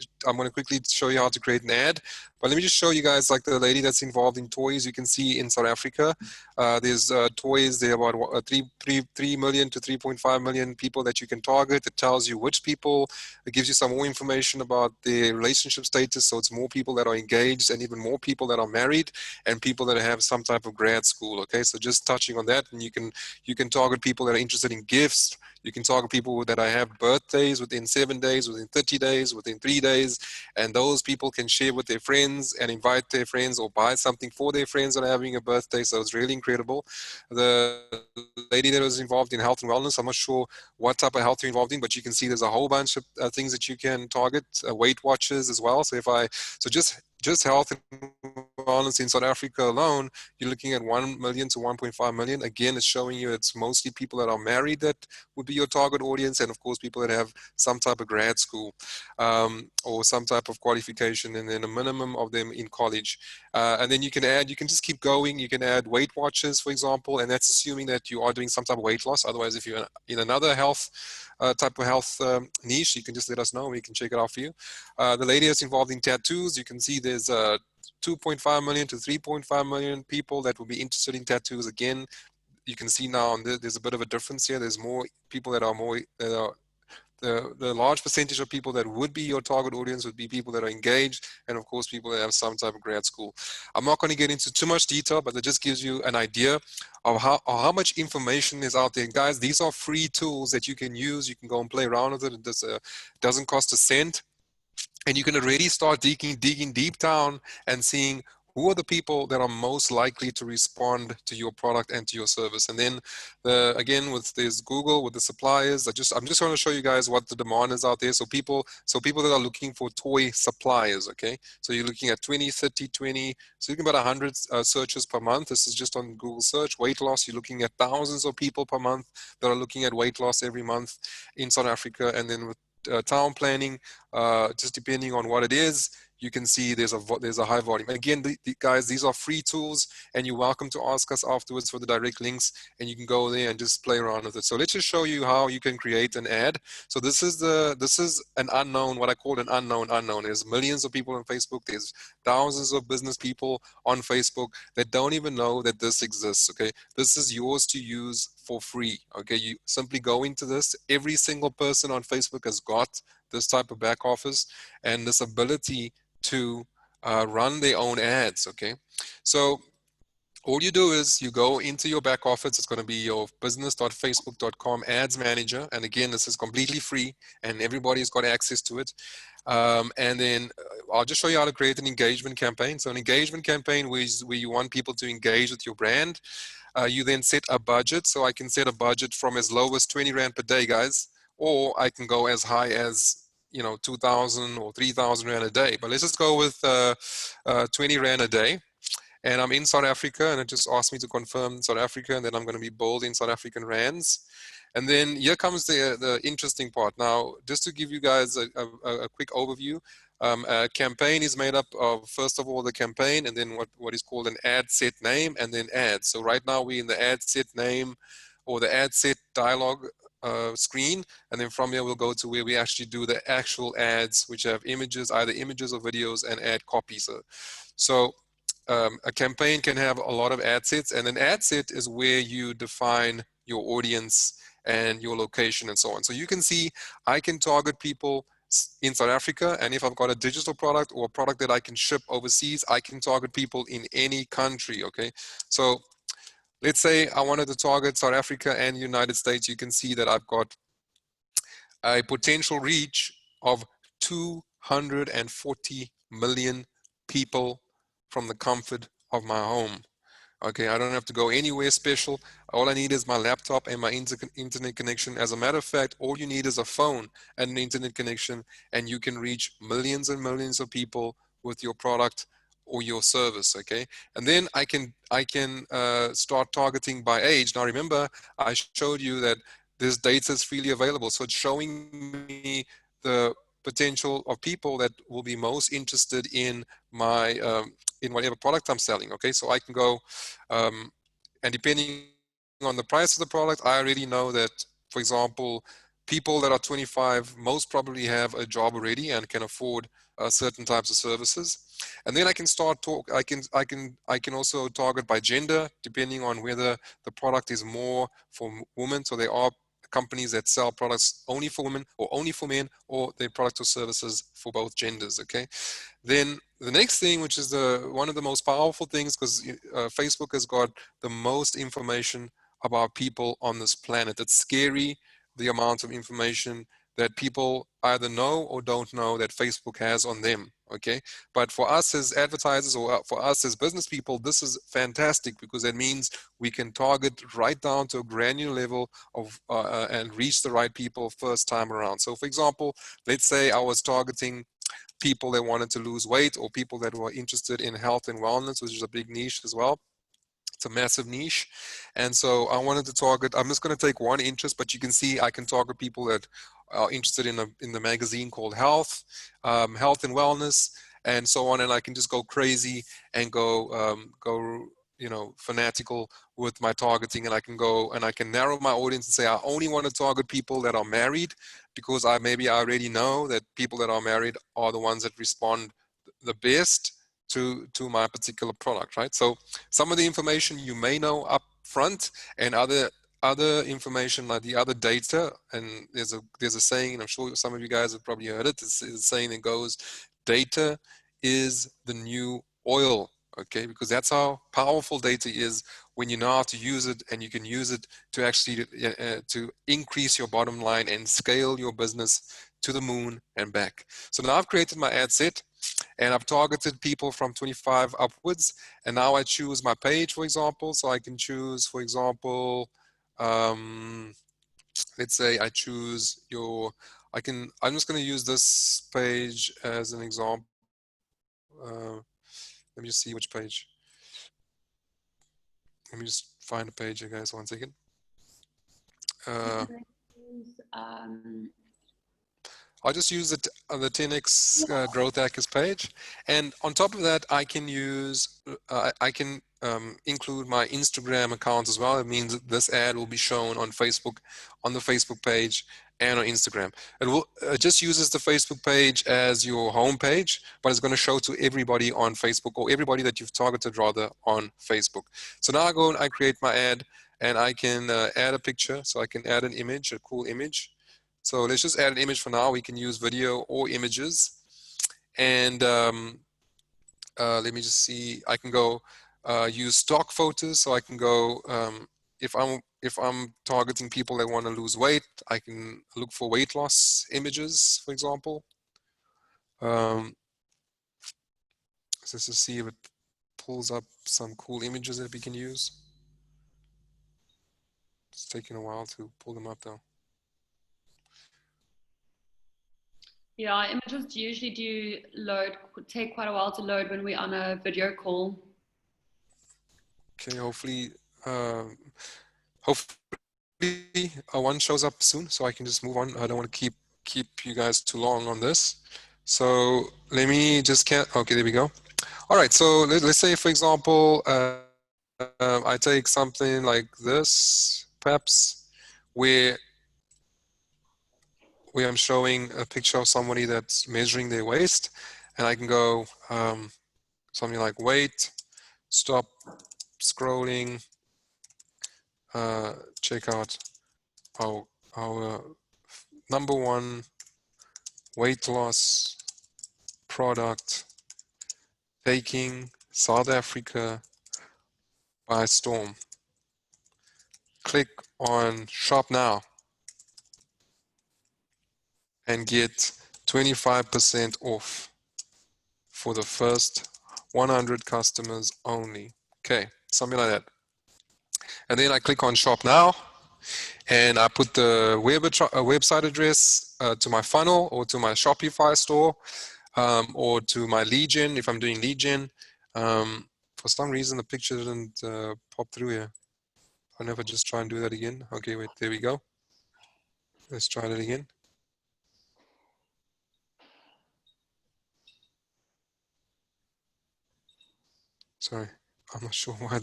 show you how to create an ad. But let me just show you guys, like the lady that's involved in toys. You can see in South Africa, there's toys. There are about 3 million to 3.5 million people that you can target. It tells you which people. It gives you some more information about their relationship status. So it's more people that are engaged, and even more people that are married, and people that have some type of grad school. Okay, so just touching on that, and you can target people that are interested in gifts. You can target people that have birthdays within 7 days, within 30 days, within 3 days, and those people can share with their friends and invite their friends or buy something for their friends that are having a birthday. So it's really incredible. The lady that was involved in health and wellness, I'm not sure what type of health you're involved in, but you can see there's a whole bunch of things that you can target, Weight Watchers as well. So just health and wellness in South Africa alone, you're looking at 1 million to 1.5 million. Again, it's showing you it's mostly people that are married that would be your target audience, and of course people that have some type of grad school or some type of qualification, and then a minimum of them in college. And then you can just keep going. You can add Weight Watchers, for example, and that's assuming that you are doing some type of weight loss. Otherwise, if you're in another health type of health niche, you can just let us know. We can check it out for you. The lady that's involved in tattoos, you can see there's 2.5 million to 3.5 million people that will be interested in tattoos. Again, you can see now there's a bit of a difference here. There's more people that are the large percentage of people that would be your target audience would be people that are engaged, and of course people that have some type of grad school. I'm not going to get into too much detail, but that just gives you an idea of how much information is out there. And guys, these are free tools that you can use. You can go and play around with it. It doesn't cost a cent. And you can already start digging deep down and seeing who are the people that are most likely to respond to your product and to your service. And then again, with this Google, with the suppliers, I'm just going to show you guys what the demand is out there. So people that are looking for toy suppliers, okay? So you're looking at 20, 30, 20, so you're looking about 100 searches per month. This is just on Google search. Weight loss, you're looking at thousands of people per month that are looking at weight loss every month in South Africa. And then with town planning, just depending on what it is, you can see there's a high volume. Again, guys, these are free tools, and you're welcome to ask us afterwards for the direct links, and you can go there and just play around with it. So let's just show you how you can create an ad. So this is an unknown, what I call an unknown. There's millions of people on Facebook. There's thousands of business people on Facebook that don't even know that this exists. Okay, this is yours to use for free. Okay, you simply go into this. Every single person on Facebook has got this type of back office and this ability to run their own ads. Okay, so all you do is you go into your back office. It's going to be your business.facebook.com ads manager, and again, this is completely free and everybody's got access to it. And then I'll just show you how to create an engagement campaign. So an engagement campaign is where you want people to engage with your brand. You then set a budget. So I can set a budget from as low as 20 Rand per day, guys, or I can go as high as 2,000 or 3,000 Rand a day. But let's just go with 20 Rand a day. And I'm in South Africa, and it just asked me to confirm South Africa, and then I'm going to be bold in South African rands. And then here comes the interesting part. Now, just to give you guys a quick overview, a campaign is made up of, first of all, the campaign, and then what is called an ad set name, and then ads. So right now we're in the ad set name or the ad set dialogue screen, and then from here we'll go to where we actually do the actual ads, which have images, either images or videos, and ad copy. So a campaign can have a lot of ad sets, and an ad set is where you define your audience and your location and so on. So you can see I can target people in South Africa. And if I've got a digital product or a product that I can ship overseas, I can target people in any country, okay? So let's say I wanted to target South Africa and United States. You can see that I've got a potential reach of 240 million people from the comfort of my home. Okay, I don't have to go anywhere special. All I need is my laptop and my internet connection. As a matter of fact, all you need is a phone and an internet connection, and you can reach millions and millions of people with your product or your service. Okay, and then I can start targeting by age. Now remember, I showed you that this data is freely available, so it's showing me the potential of people that will be most interested in my in whatever product I'm selling. Okay, so I can go and depending on the price of the product, I already know that, for example, people that are 25 most probably have a job already and can afford certain types of services. And then I can start talk. I can also target by gender, depending on whether the product is more for women. So there are companies that sell products only for women or only for men, or their product or services for both genders. Okay. Then the next thing, which is one of the most powerful things, because Facebook has got the most information about people on this planet. It's scary, the amount of information that people either know or don't know that Facebook has on them, okay? But for us as advertisers, or for us as business people, this is fantastic, because that means we can target right down to a granular level of and reach the right people first time around. So for example, let's say I was targeting people that wanted to lose weight, or people that were interested in health and wellness, which is a big niche as well. It's a massive niche. And so I wanted to target, I'm just going to take one interest, but you can see I can target people that are interested in the magazine called Health, Health and Wellness, and so on. And I can just go crazy and go fanatical with my targeting, and I can go and I can narrow my audience and say I only want to target people that are married, because I already know that people that are married are the ones that respond the best to my particular product, right? So some of the information you may know up front, and other information, like the other data, and there's a saying, and I'm sure some of you guys have probably heard it. It's a saying that goes, data is the new oil. Okay, because that's how powerful data is when you know how to use it, and you can use it to actually to increase your bottom line and scale your business to the moon and back. So now I've created my ad set, and I've targeted people from 25 upwards, and now I choose my page, for example. So I can choose, for example, let's say I choose I'm just going to use this page as an example. Let me just see which page. Let me just find a page here, guys, 1 second. I'll just use the 10x growth hackers page, and on top of that, I can use include my Instagram account as well. It means that this ad will be shown on Facebook, on the Facebook page, and on Instagram. It just uses the Facebook page as your home page, but it's going to show to everybody on Facebook, or everybody that you've targeted rather on Facebook. So now I go and I create my ad, and I can add a picture. So I can add an image, a cool image. So let's just add an image for now. We can use video or images. And let me just see, I can go use stock photos. So I can go, if I'm targeting people that want to lose weight, I can look for weight loss images, for example. So let's just see if it pulls up some cool images that we can use. It's taking a while to pull them up though. Yeah, images usually take quite a while to load when we're on a video call. Okay, hopefully one shows up soon, so I can just move on. I don't want to keep you guys too long on this. So let me just okay, there we go. All right, so let's say, for example, I take something like this, perhaps, where I'm showing a picture of somebody that's measuring their waist, and I can go something like weight, stop scrolling, check out our number one weight loss product taking South Africa by storm. Click on shop now and get 25% off for the first 100 customers only. Okay, something like that. And then I click on shop now and I put the website address to my funnel or to my Shopify store or to my lead gen if I'm doing lead gen. For some reason the picture didn't pop through here. I'll never just try and do that again. Okay, wait, there we go. Let's try that again. Sorry, I'm not sure why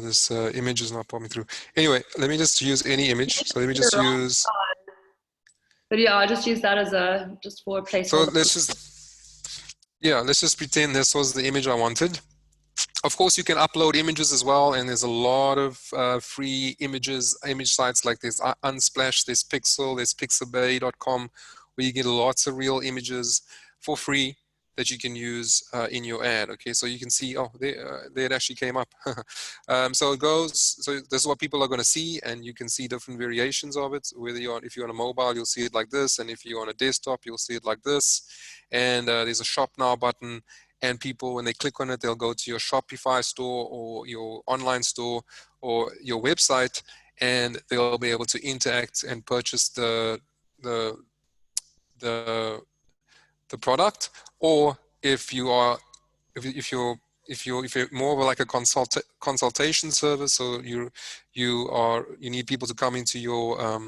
this image is not popping through. Anyway, let me just use any image. So let me just use. But yeah, I'll just use that as just for a placeholder. So let's just pretend this was the image I wanted. Of course, you can upload images as well, and there's a lot of free image sites like this Unsplash, there's Pixel, there's pixabay.com, where you get lots of real images for free that you can use in your ad. Okay, so you can see, oh, there it actually came up. So this is what people are going to see, and you can see different variations of it. Whether if you're on a mobile, you'll see it like this, and if you're on a desktop, you'll see it like this. And there's a shop now button, and people, when they click on it, they'll go to your Shopify store or your online store or your website, and they'll be able to interact and purchase the product. Or if you're more of like a consultation service, so you need people to come into your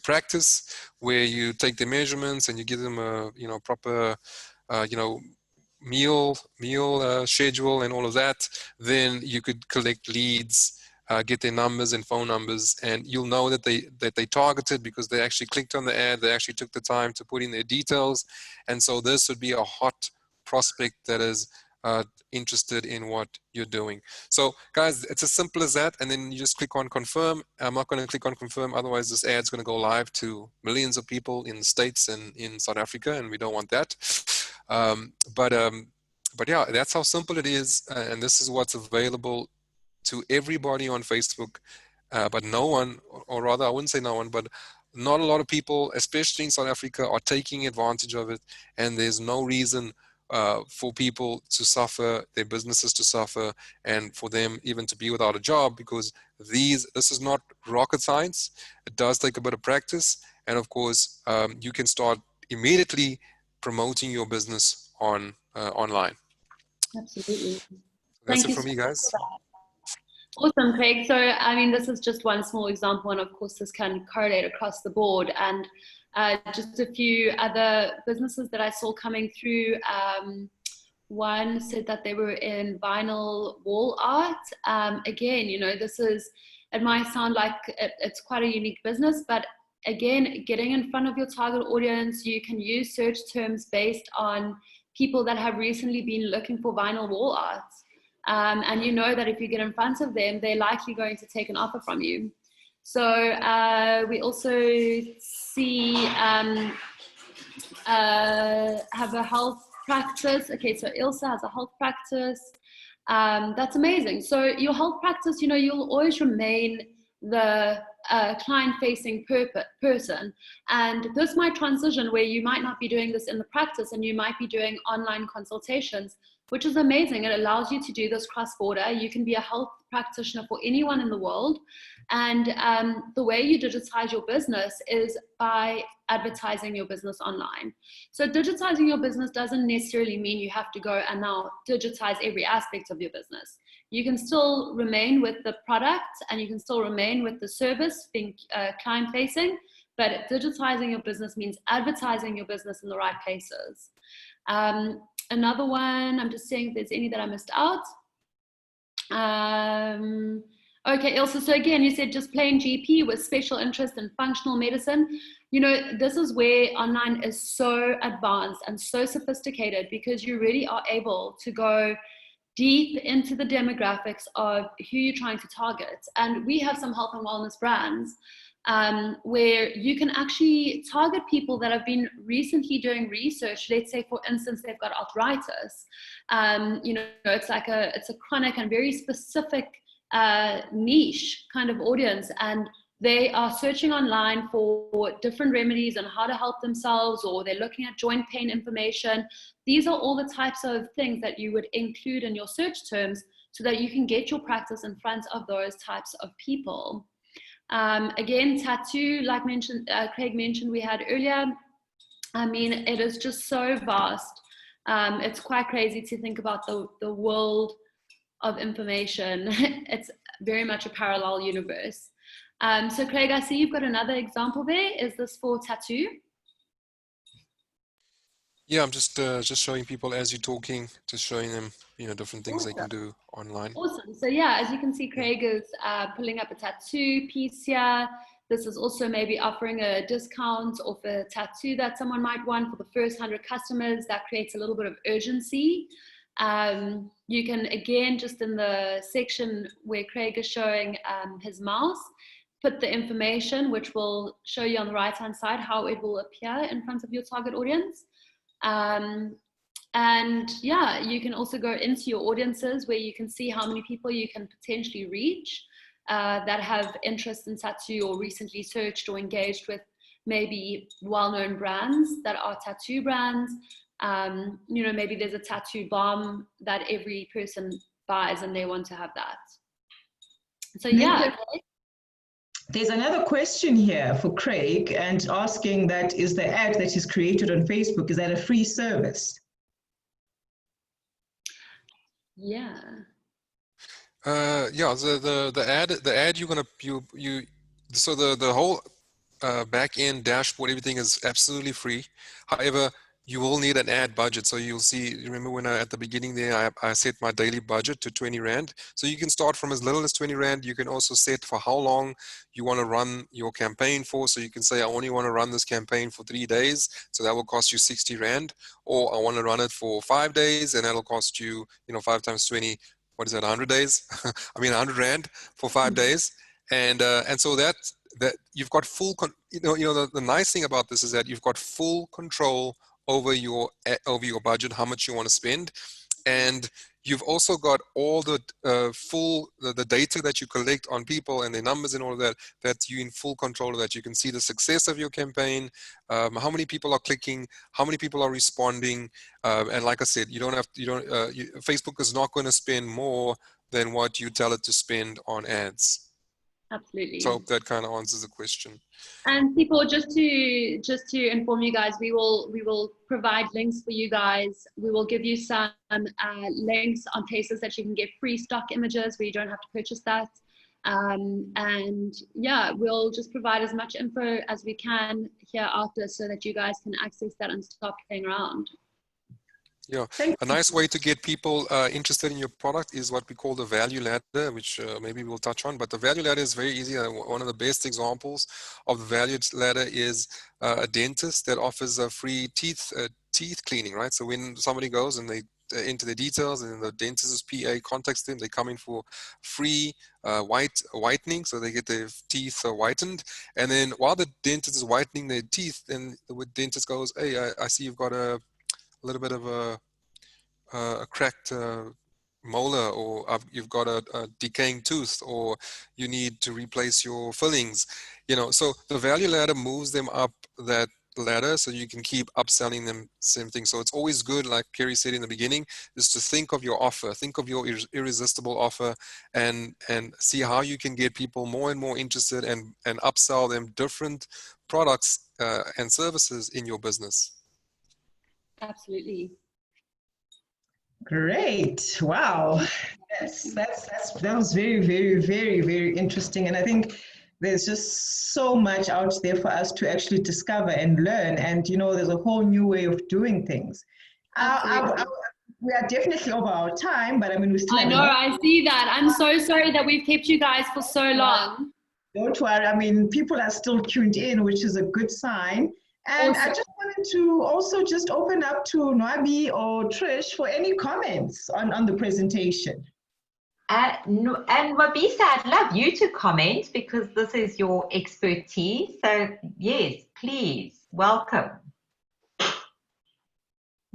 practice, where you take the measurements and you give them a proper meal schedule and all of that, then you could collect leads, get their numbers and phone numbers, and you'll know that they targeted because they actually clicked on the ad, they actually took the time to put in their details. And so this would be a hot prospect that is interested in what you're doing. So guys, it's as simple as that, and then you just click on confirm. I'm not going to click on confirm, otherwise this ad's going to go live to millions of people in the States and in South Africa, and we don't want that. But yeah, that's how simple it is, and this is what's available to everybody on Facebook, but no one, or rather I wouldn't say no one, but not a lot of people, especially in South Africa, are taking advantage of it, and there's no reason for people to suffer, their businesses to suffer, and for them even to be without a job, because this is not rocket science. It does take a bit of practice, and of course you can start immediately promoting your business online. Absolutely. That's it from me, guys. Awesome, Craig. So, I mean, this is just one small example, and of course this can correlate across the board. And just a few other businesses that I saw coming through. One said that they were in vinyl wall art. Again, it might sound like it's quite a unique business, but again, getting in front of your target audience, you can use search terms based on people that have recently been looking for vinyl wall art. And you know that if you get in front of them, they're likely going to take an offer from you. So we also see have a health practice. Okay, so Ilse has a health practice. That's amazing. So your health practice, you'll always remain the client-facing person, and this might transition where you might not be doing this in the practice and you might be doing online consultations, which is amazing. It allows you to do this cross-border. You can be a health practitioner for anyone in the world, and the way you digitize your business is by advertising your business online. So digitizing your business doesn't necessarily mean you have to go and now digitize every aspect of your business. You can still remain with the product, and you can still remain with the service, being client-facing, but digitizing your business means advertising your business in the right places. Another one, I'm just seeing if there's any that I missed out. Okay, Ilse, so again, you said just plain GP with special interest in functional medicine. This is where online is so advanced and so sophisticated, because you really are able to go deep into the demographics of who you're trying to target. And we have some health and wellness brands where you can actually target people that have been recently doing research. Let's say, for instance, they've got arthritis. You know, it's a chronic and very specific niche kind of audience, and they are searching online for different remedies on how to help themselves, or they're looking at joint pain information. These are all the types of things that you would include in your search terms so that you can get your practice in front of those types of people. Again, tattoo, like Craig mentioned we had earlier, I mean, it is just so vast. It's quite crazy to think about the world of information. It's very much a parallel universe. So Craig, I see you've got another example there. Is this for tattoo? Yeah, I'm just showing people as you're talking, just showing them, you know, different things they can do online. Awesome. So yeah, as you can see, Craig is pulling up a tattoo piece here. This is also maybe offering a discount off a tattoo that someone might want for the first 100 customers. That creates a little bit of urgency. You can, again, just in the section where Craig is showing his mouse, put the information, which will show you on the right-hand side how it will appear in front of your target audience. And yeah, you can also go into your audiences where you can see how many people you can potentially reach that have interest in tattoo or recently searched or engaged with maybe well-known brands that are tattoo brands. You know, maybe there's a tattoo bomb that every person buys and they want to have that. So yeah. There's another question here for Craig, and asking that, is the ad that is created on Facebook, is that a free service? Yeah. Yeah, the ad you're gonna so the whole back end dashboard, everything is absolutely free. However, you will need an ad budget. So you'll see, remember when at the beginning there, I set my daily budget to 20 Rand. So you can start from as little as 20 Rand. You can also set for how long you want to run your campaign for. So you can say, I only want to run this campaign for 3 days. So that will cost you 60 Rand. Or I want to run it for 5 days, and that'll cost you, 5 times 20, what is that, 100 days? I mean, 100 Rand for 5 days. And so that you've got full, the nice thing about this is that you've got full control over your budget, how much you want to spend, and you've also got all the the data that you collect on people and their numbers and all of that you're in full control of. That you can see the success of your campaign, how many people are clicking, how many people are responding, and like I said, Facebook is not going to spend more than what you tell it to spend on ads. Absolutely. So I hope that kind of answers the question. And people, just to inform you guys, we will provide links for you guys. We will give you some links on places that you can get free stock images where you don't have to purchase that. And yeah, we'll just provide as much info as we can hereafter so that you guys can access that and stop playing around. Yeah, a nice way to get people interested in your product is what we call the value ladder, which maybe we'll touch on. But the value ladder is very easy. One of the best examples of the value ladder is a dentist that offers a free teeth cleaning, right? So when somebody goes and they enter the details, and the dentist's PA contacts them, they come in for free whitening, so they get their teeth whitened. And then while the dentist is whitening their teeth, then the dentist goes, "Hey, I see you've got a little bit of a cracked molar, or you've got a decaying tooth, or you need to replace your fillings." So the value ladder moves them up that ladder so you can keep upselling them same thing. So it's always good, like Kerry said in the beginning, is to think of your offer, think of your irresistible offer, and see how you can get people more and more interested and upsell them different products and services in your business. Absolutely. Great. Wow. That was very, very, very, very interesting. And I think there's just so much out there for us to actually discover and learn. And, there's a whole new way of doing things. We are definitely over our time, but I mean, we still. I know, I see that. I'm so sorry that we've kept you guys for so long. Don't worry. I mean, people are still tuned in, which is a good sign. And awesome. I just wanted to also just open up to Nwabi or Trish for any comments on the presentation. And Wabisa, I'd love you to comment because this is your expertise. So yes, please, welcome. I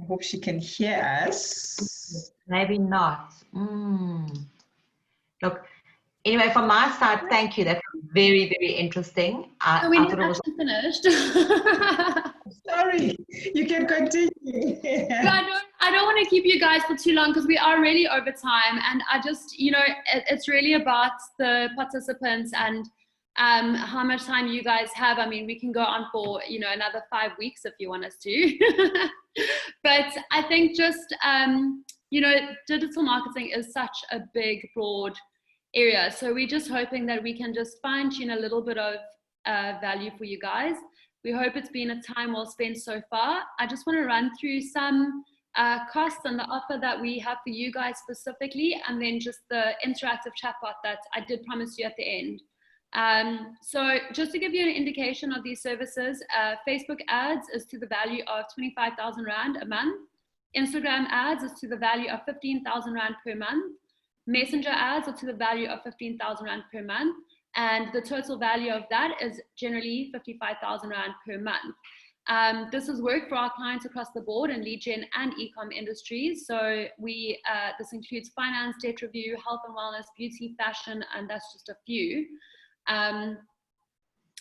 hope she can hear us. Maybe not. Look, anyway, from my side, thank you. That was very, very interesting. I thought it was finished. Sorry, you can continue. I don't want to keep you guys for too long because we are really over time, and I just, it's really about the participants and how much time you guys have. I mean, we can go on for another 5 weeks if you want us to. But I think just digital marketing is such a big, broad area. So we're just hoping that we can just fine tune a little bit of value for you guys. We hope it's been a time well spent so far. I just want to run through some costs and the offer that we have for you guys specifically, and then just the interactive chatbot that I did promise you at the end. So just to give you an indication of these services, Facebook ads is to the value of 25,000 Rand a month. Instagram ads is to the value of 15,000 Rand per month. Messenger ads are to the value of 15,000 Rand per month. And the total value of that is generally 55,000 Rand per month. This is work for our clients across the board in lead gen and e-com industries. So this includes finance, debt review, health and wellness, beauty, fashion, and that's just a few.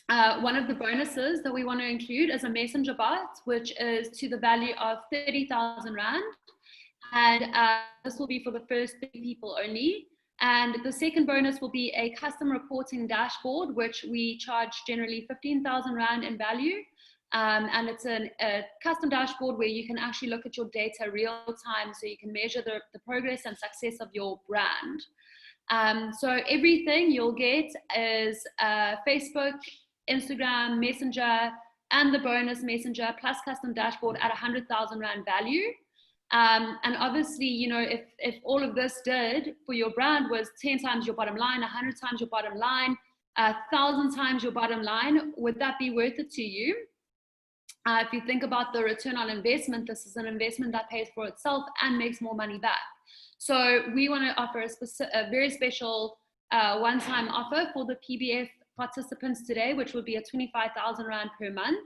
One of the bonuses that we want to include is a messenger bot, which is to the value of 30,000 Rand. And this will be for the first 3 people only. And the second bonus will be a custom reporting dashboard, which we charge generally 15,000 Rand in value. And it's a custom dashboard where you can actually look at your data real time, so you can measure the progress and success of your brand. So everything you'll get is Facebook, Instagram, Messenger, and the bonus Messenger plus custom dashboard at 100,000 Rand value. And obviously, if all of this did for your brand was 10 times your bottom line, 100 times your bottom line, 1,000 times your bottom line, would that be worth it to you? If you think about the return on investment, this is an investment that pays for itself and makes more money back. So we want to offer a very special one-time offer for the PBF participants today, which would be a 25,000 Rand per month.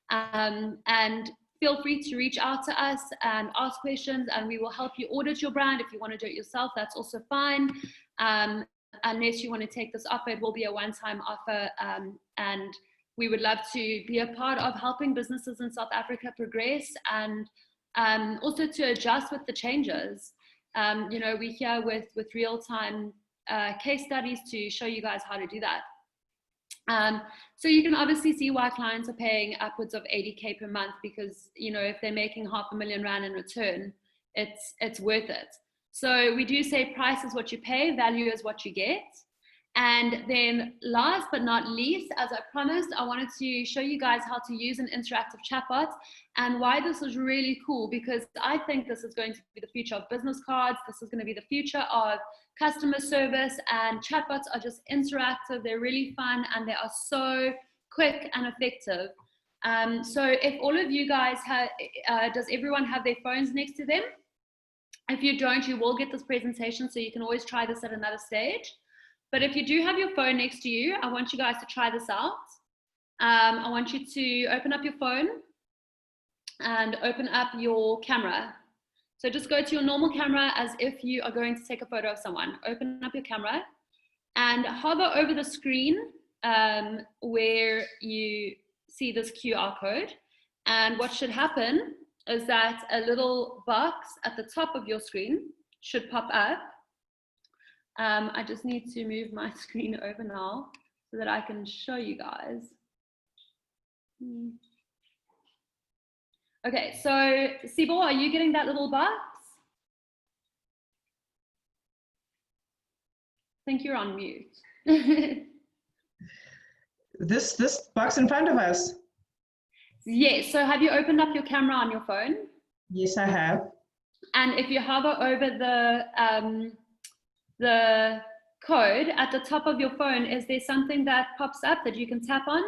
And feel free to reach out to us and ask questions, and we will help you audit your brand. If you want to do it yourself, that's also fine. Unless you want to take this offer, it will be a one-time offer, and we would love to be a part of helping businesses in South Africa progress and also to adjust with the changes. We're here with real-time case studies to show you guys how to do that. So you can obviously see why clients are paying upwards of 80K per month, because if they're making 500,000 Rand in return, it's worth it. So we do say price is what you pay, value is what you get. And then last but not least, as I promised, I wanted to show you guys how to use an interactive chatbot and why this is really cool, because I think this is going to be the future of business cards. This is going to be the future of customer service, and chatbots are just interactive. They're really fun and they are so quick and effective. So if all of you guys does everyone have their phones next to them? If you don't, you will get this presentation, so you can always try this at another stage. But if you do have your phone next to you, I want you guys to try this out. I want you to open up your phone and open up your camera. So just go to your normal camera as if you are going to take a photo of someone. Open up your camera and hover over the screen where you see this QR code. And what should happen is that a little box at the top of your screen should pop up. I just need to move my screen over now so that I can show you guys. Okay, so Sibo, are you getting that little box? I think you're on mute. This box in front of us? Yes, so have you opened up your camera on your phone? Yes, I have. And if you hover over the code at the top of your phone, is there something that pops up that you can tap on?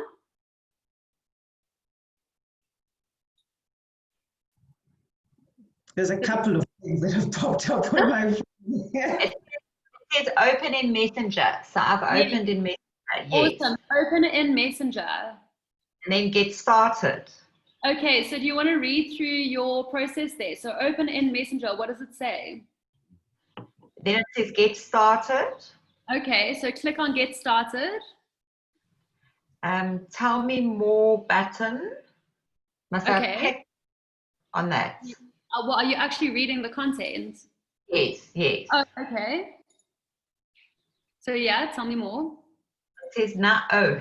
There's a couple of things that have popped up on my phone. It says open in Messenger. So I've opened in Messenger. Yes. Awesome. Open it in Messenger. And then get started. Okay, so do you want to read through your process there? So open in Messenger, what does it say? Then it says get started. Okay, so click on get started. Tell me more button. Must I click on that? Well, are you actually reading the content? Yes, yes. Oh, okay. So yeah, tell me more. It says now, oh,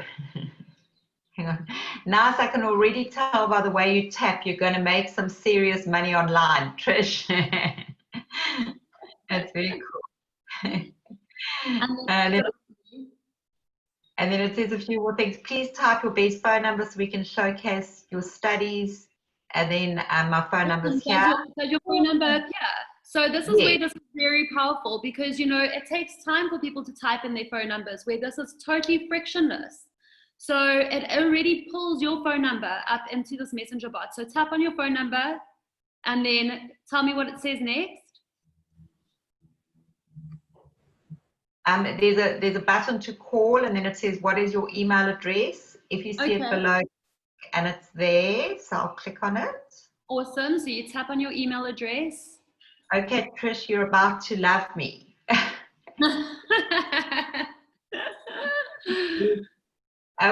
hang on. Now, I can already tell by the way you tap, you're going to make some serious money online, Trish. That's very cool. And then it says a few more things. Please type your best phone number so we can showcase your studies. And then my phone number's here. So your phone number up here. So this is where this is very powerful, because, you know, it takes time for people to type in their phone numbers, where this is totally frictionless. So it already pulls your phone number up into this messenger bot. So tap on your phone number and then tell me what it says next. There's a button to call, and then it says, what is your email address? If you see it below, and it's there, so I'll click on it. Awesome. So you tap on your email address. Okay, Trish, you're about to love me.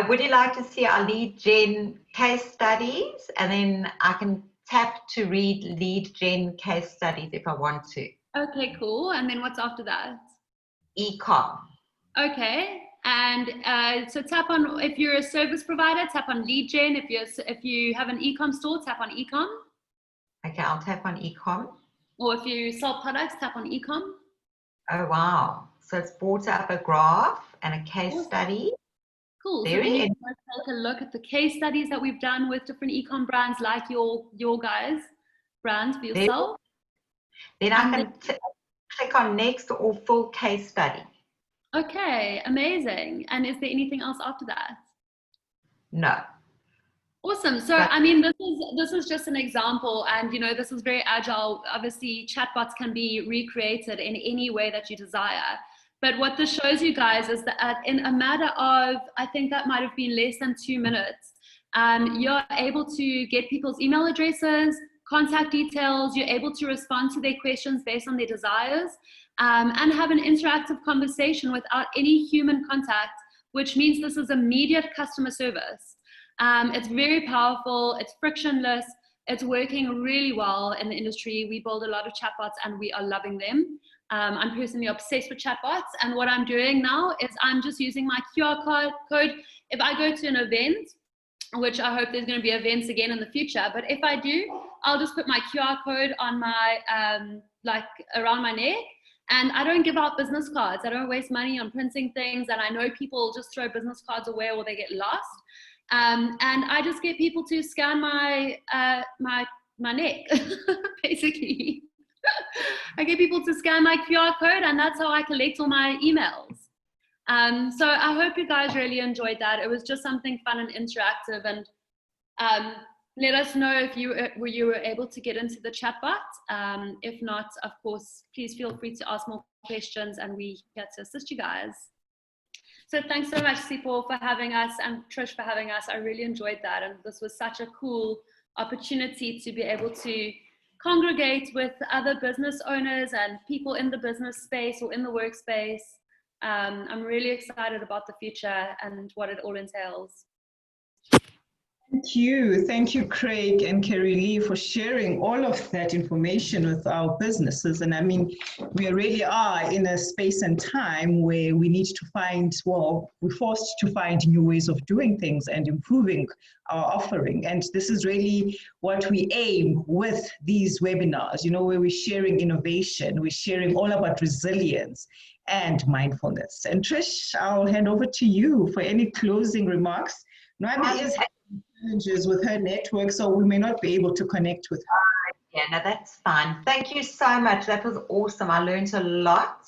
Would you like to see our lead gen case studies? And then I can tap to read lead gen case studies if I want to. Okay, cool. And then what's after that? E-com. Okay. And so tap on, if you're a service provider, tap on lead gen. If you have an e-com store, tap on e-com. Okay, I'll tap on e-com. Or if you sell products, tap on e-com. Oh, wow. So it's brought up a graph and a case study. Cool. So then you can take a look at the case studies that we've done with different e-com brands, like your guys' brands for yourself. Then I can click on next or full case study. Okay, amazing. And is there anything else after that? No. Awesome. So, I mean, this is just an example, and, you know, this is very agile. Obviously, chatbots can be recreated in any way that you desire. But what this shows you guys is that in a matter of, I think that might have been less than 2 minutes, you're able to get people's email addresses, contact details, you're able to respond to their questions based on their desires, and have an interactive conversation without any human contact, which means this is immediate customer service. It's very powerful, it's frictionless, it's working really well in the industry. We build a lot of chatbots and we are loving them. I'm personally obsessed with chatbots, and what I'm doing now is I'm just using my QR code. If I go to an event, which I hope there's going to be events again in the future, but if I do, I'll just put my QR code on my, like around my neck, and I don't give out business cards. I don't waste money on printing things, and I know people just throw business cards away or they get lost. And I just get people to scan my neck, basically. I get people to scan my QR code, and that's how I collect all my emails. So I hope you guys really enjoyed that. It was just something fun and interactive, and let us know if you were able to get into the chatbot. If not, of course, please feel free to ask more questions, and we get to assist you guys. So thanks so much, Sipho, for having us, and Trish for having us. I really enjoyed that, and this was such a cool opportunity to be able to congregate with other business owners and people in the business space or in the workspace. I'm really excited about the future and what it all entails. Thank you, Craig and Kerry Lee, for sharing all of that information with our businesses. And I mean, we really are in a space and time where we need to find, well, we're forced to find new ways of doing things and improving our offering. And this is really what we aim with these webinars, you know, where we're sharing innovation, we're sharing all about resilience and mindfulness. And Trish, I'll hand over to you for any closing remarks. Nwami is challenges with her network, so we may not be able to connect with her. Yeah, no, that's fine. Thank you so much. That was awesome. I learned a lot.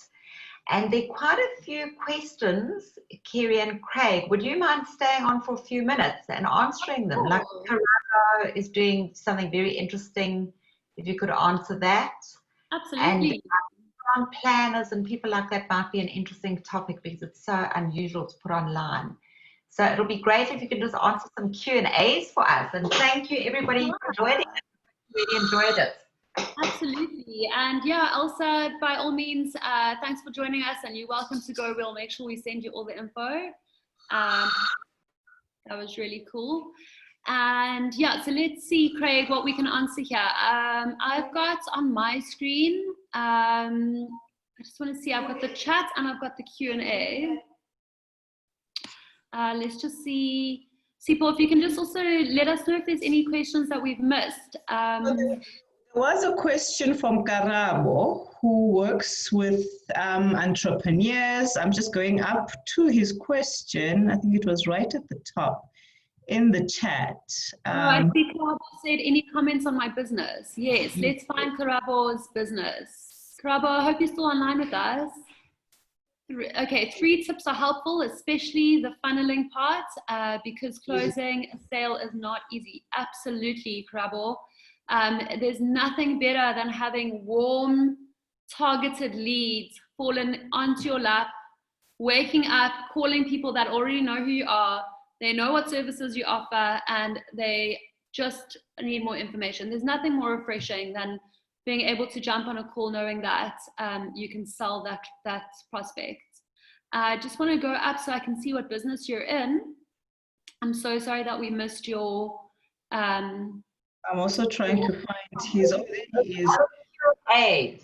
And there are quite a few questions, Kerry and Craig. Would you mind staying on for a few minutes and answering them? Like Carago is doing something very interesting. If you could answer that. Absolutely. And on planners and people like that might be an interesting topic because it's so unusual to put online. So it'll be great if you could just answer some Q&As for us. And thank you, everybody, for joining us. Really enjoyed it. Absolutely. And yeah, Elsa, by all means, thanks for joining us, and you're welcome to go. We'll make sure we send you all the info. That was really cool. And yeah, so let's see, Craig, what we can answer here. I've got on my screen, I just want to see, I've got the chat and I've got the Q&A. Let's just see. Sipho, if you can just also let us know if there's any questions that we've missed. There was a question from Karabo, who works with entrepreneurs. I'm just going up to his question. I think it was right at the top in the chat. I see Karabo said, any comments on my business? Yes, let's find Karabo's business. Karabo, I hope you're still online with us. Okay, 3 tips are helpful, especially the funneling part, because closing a sale is not easy. Absolutely, Karabo. There's nothing better than having warm, targeted leads fallen onto your lap, waking up, calling people that already know who you are, they know what services you offer, and they just need more information. There's nothing more refreshing than being able to jump on a call knowing that you can sell that prospect. I just want to go up so I can see what business you're in. I'm so sorry that we missed your... I'm also trying to find his... Oh, there he is. Hey.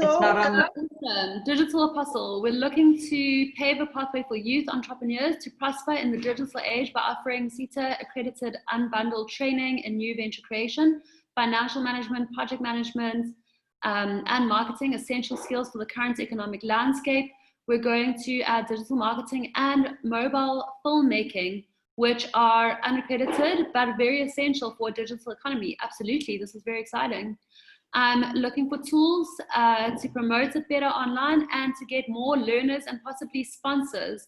So, awesome. Digital Apostle. We're looking to pave a pathway for youth entrepreneurs to prosper in the digital age by offering CETA accredited unbundled training in new venture creation, financial management, project management, and marketing, essential skills for the current economic landscape. We're going to add digital marketing and mobile filmmaking, which are unaccredited, but very essential for a digital economy. Absolutely, this is very exciting. I'm looking for tools to promote it better online and to get more learners and possibly sponsors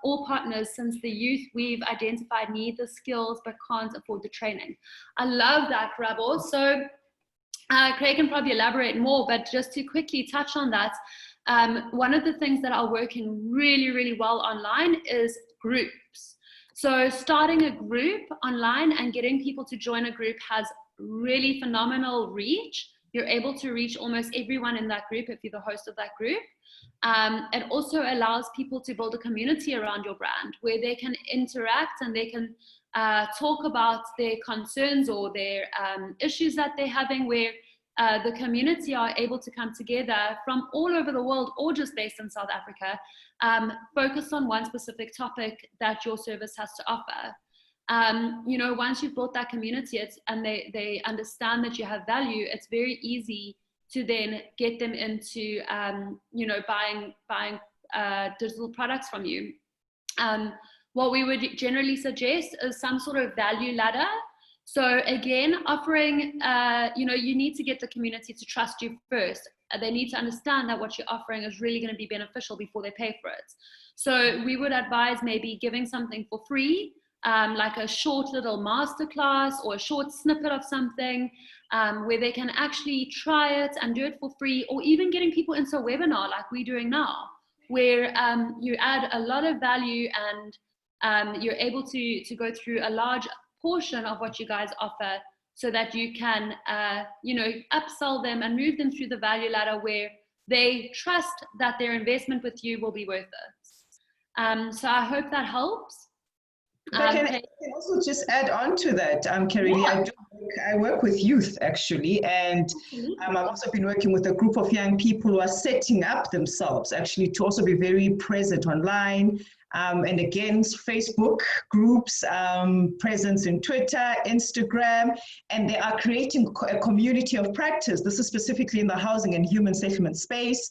or partners, since the youth we've identified need the skills but can't afford the training. I love that, Karabo. So Craig can probably elaborate more, but just to quickly touch on that, one of the things that are working really, really well online is groups. So starting a group online and getting people to join a group has really phenomenal reach. You're able to reach almost everyone in that group if you're the host of that group. It also allows people to build a community around your brand where they can interact and they can talk about their concerns or their issues that they're having, where the community are able to come together from all over the world or just based in South Africa, focus on one specific topic that your service has to offer. You know, once you've built that community and they understand that you have value, it's very easy to then get them into, you know, buying digital products from you. What we would generally suggest is some sort of value ladder. So again, offering, you know, you need to get the community to trust you first. They need to understand that what you're offering is really going to be beneficial before they pay for it. So we would advise maybe giving something for free, like a short little masterclass or a short snippet of something, where they can actually try it and do it for free, or even getting people into a webinar like we're doing now, where you add a lot of value and you're able to go through a large portion of what you guys offer, so that you can, you know, upsell them and move them through the value ladder where they trust that their investment with you will be worth it. So I hope that helps. I can also just add on to that, Kerry. Yeah. I work with youth actually, and I've also been working with a group of young people who are setting up themselves actually to also be very present online. And again, Facebook groups, presence in Twitter, Instagram, and they are creating a community of practice. This is specifically in the housing and human settlement space.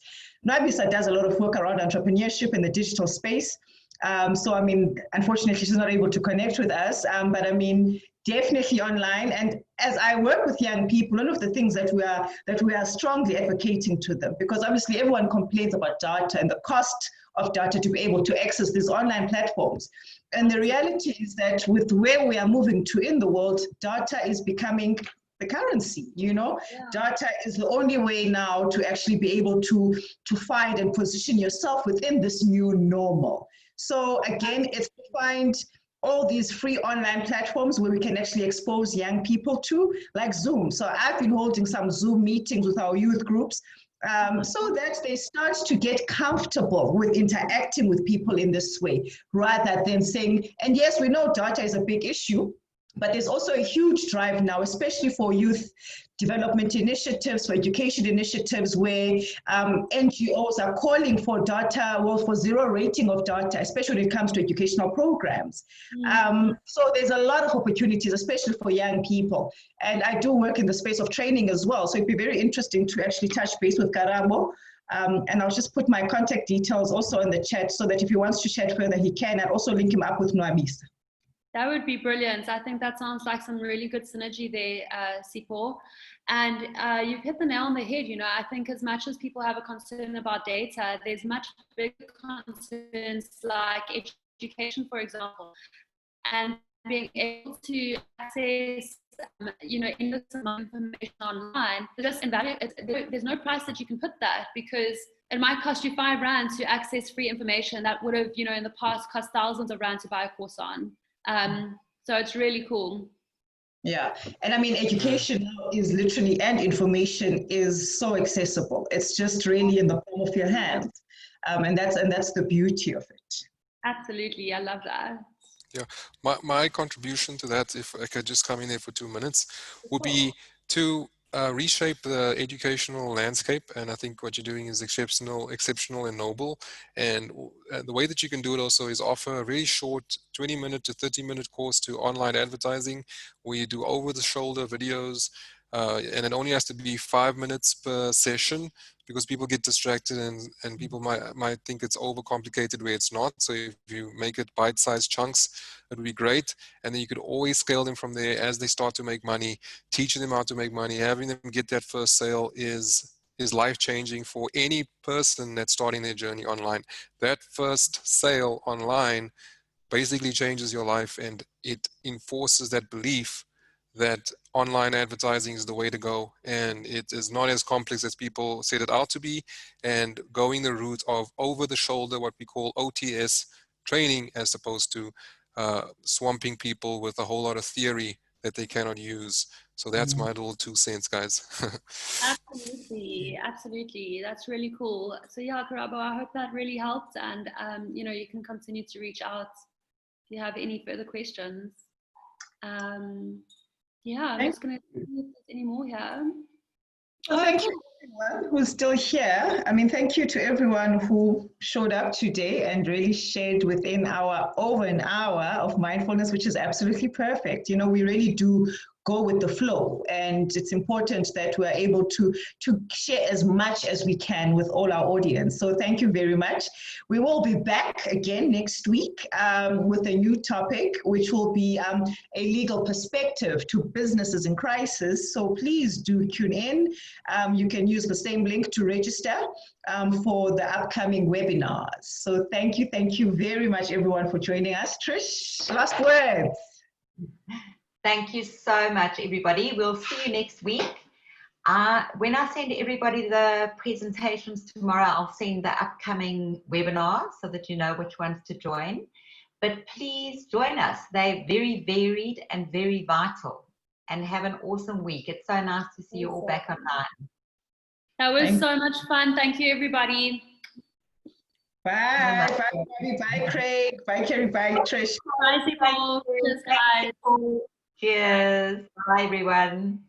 Nwabisa does a lot of work around entrepreneurship in the digital space. So, I mean, unfortunately, she's not able to connect with us, but I mean, definitely online. And as I work with young people, one of the things that we are strongly advocating to them, because obviously everyone complains about data and the cost of data to be able to access these online platforms. And the reality is that with where we are moving to in the world, data is becoming the currency, you know. Data is the only way now to actually be able to find and position yourself within this new normal. So again, it's to find all these free online platforms where we can actually expose young people to, like Zoom. So I've been holding some Zoom meetings with our youth groups so that they start to get comfortable with interacting with people in this way, rather than saying, and yes, we know data is a big issue, but there's also a huge drive now, especially for youth development initiatives, for education initiatives, where NGOs are calling for data, well, for zero rating of data, especially when it comes to educational programs. So there's a lot of opportunities, especially for young people. And I do work in the space of training as well. So it'd be very interesting to actually touch base with Karabo. And I'll just put my contact details also in the chat so that if he wants to chat further, he can. I'll also link him up with Nwabisa. That would be brilliant. I think that sounds like some really good synergy there, Sipho. And you've hit the nail on the head. You know, I think as much as people have a concern about data, there's much bigger concerns like education, for example, and being able to access, you know, endless amount of information online. Just invaluable. There's no price that you can put that, because it might cost you R5 to access free information that would have, you know, in the past cost thousands of rand to buy a course on. So it's really cool. Yeah. And I mean, education now is literally, and information is so accessible. It's just really in the palm of your hand. And that's the beauty of it. Absolutely. I love that. Yeah, my contribution to that, if I could just come in there for 2 minutes, would be to reshape the educational landscape. And I think what you're doing is exceptional and noble. And the way that you can do it also is offer a very short 20-minute to 30-minute course to online advertising, where you do over-the-shoulder videos. And it only has to be 5 minutes per session, because people get distracted and people might think it's overcomplicated where it's not. So if you make it bite-sized chunks, it would be great. And then you could always scale them from there as they start to make money, teaching them how to make money, having them get that first sale is life-changing for any person that's starting their journey online. That first sale online basically changes your life, and it enforces that belief that online advertising is the way to go, and it is not as complex as people set it out to be, and going the route of over the shoulder, what we call OTS training, as opposed to swamping people with a whole lot of theory that they cannot use. So that's my little 2 cents, guys. Absolutely. That's really cool. So yeah, Karabo, I hope that really helped, and you know, you can continue to reach out if you have any further questions. Yeah, I'm just going to see if there's any more here. Well, thank you everyone who's still here. I mean, thank you to everyone who showed up today and really shared within our over an hour of mindfulness, which is absolutely perfect. You know, we really do go with the flow, and it's important that we're able to share as much as we can with all our audience. So thank you very much. We will be back again next week with a new topic, which will be a legal perspective to businesses in crisis. So please do tune in. You can use the same link to register for the upcoming webinars. So thank you very much, everyone, for joining us. Trish, last words. Thank you so much, everybody. We'll see you next week. When I send everybody the presentations tomorrow, I'll send the upcoming webinars so that you know which ones to join. But please join us. They're very varied and very vital. And have an awesome week. It's so nice to see you all back online. That was so much fun. Thank you, everybody. Bye. Bye, Craig. Bye, Kerry. Bye, Trish. Bye, people. Cheers, guys. Cheers. Bye, everyone.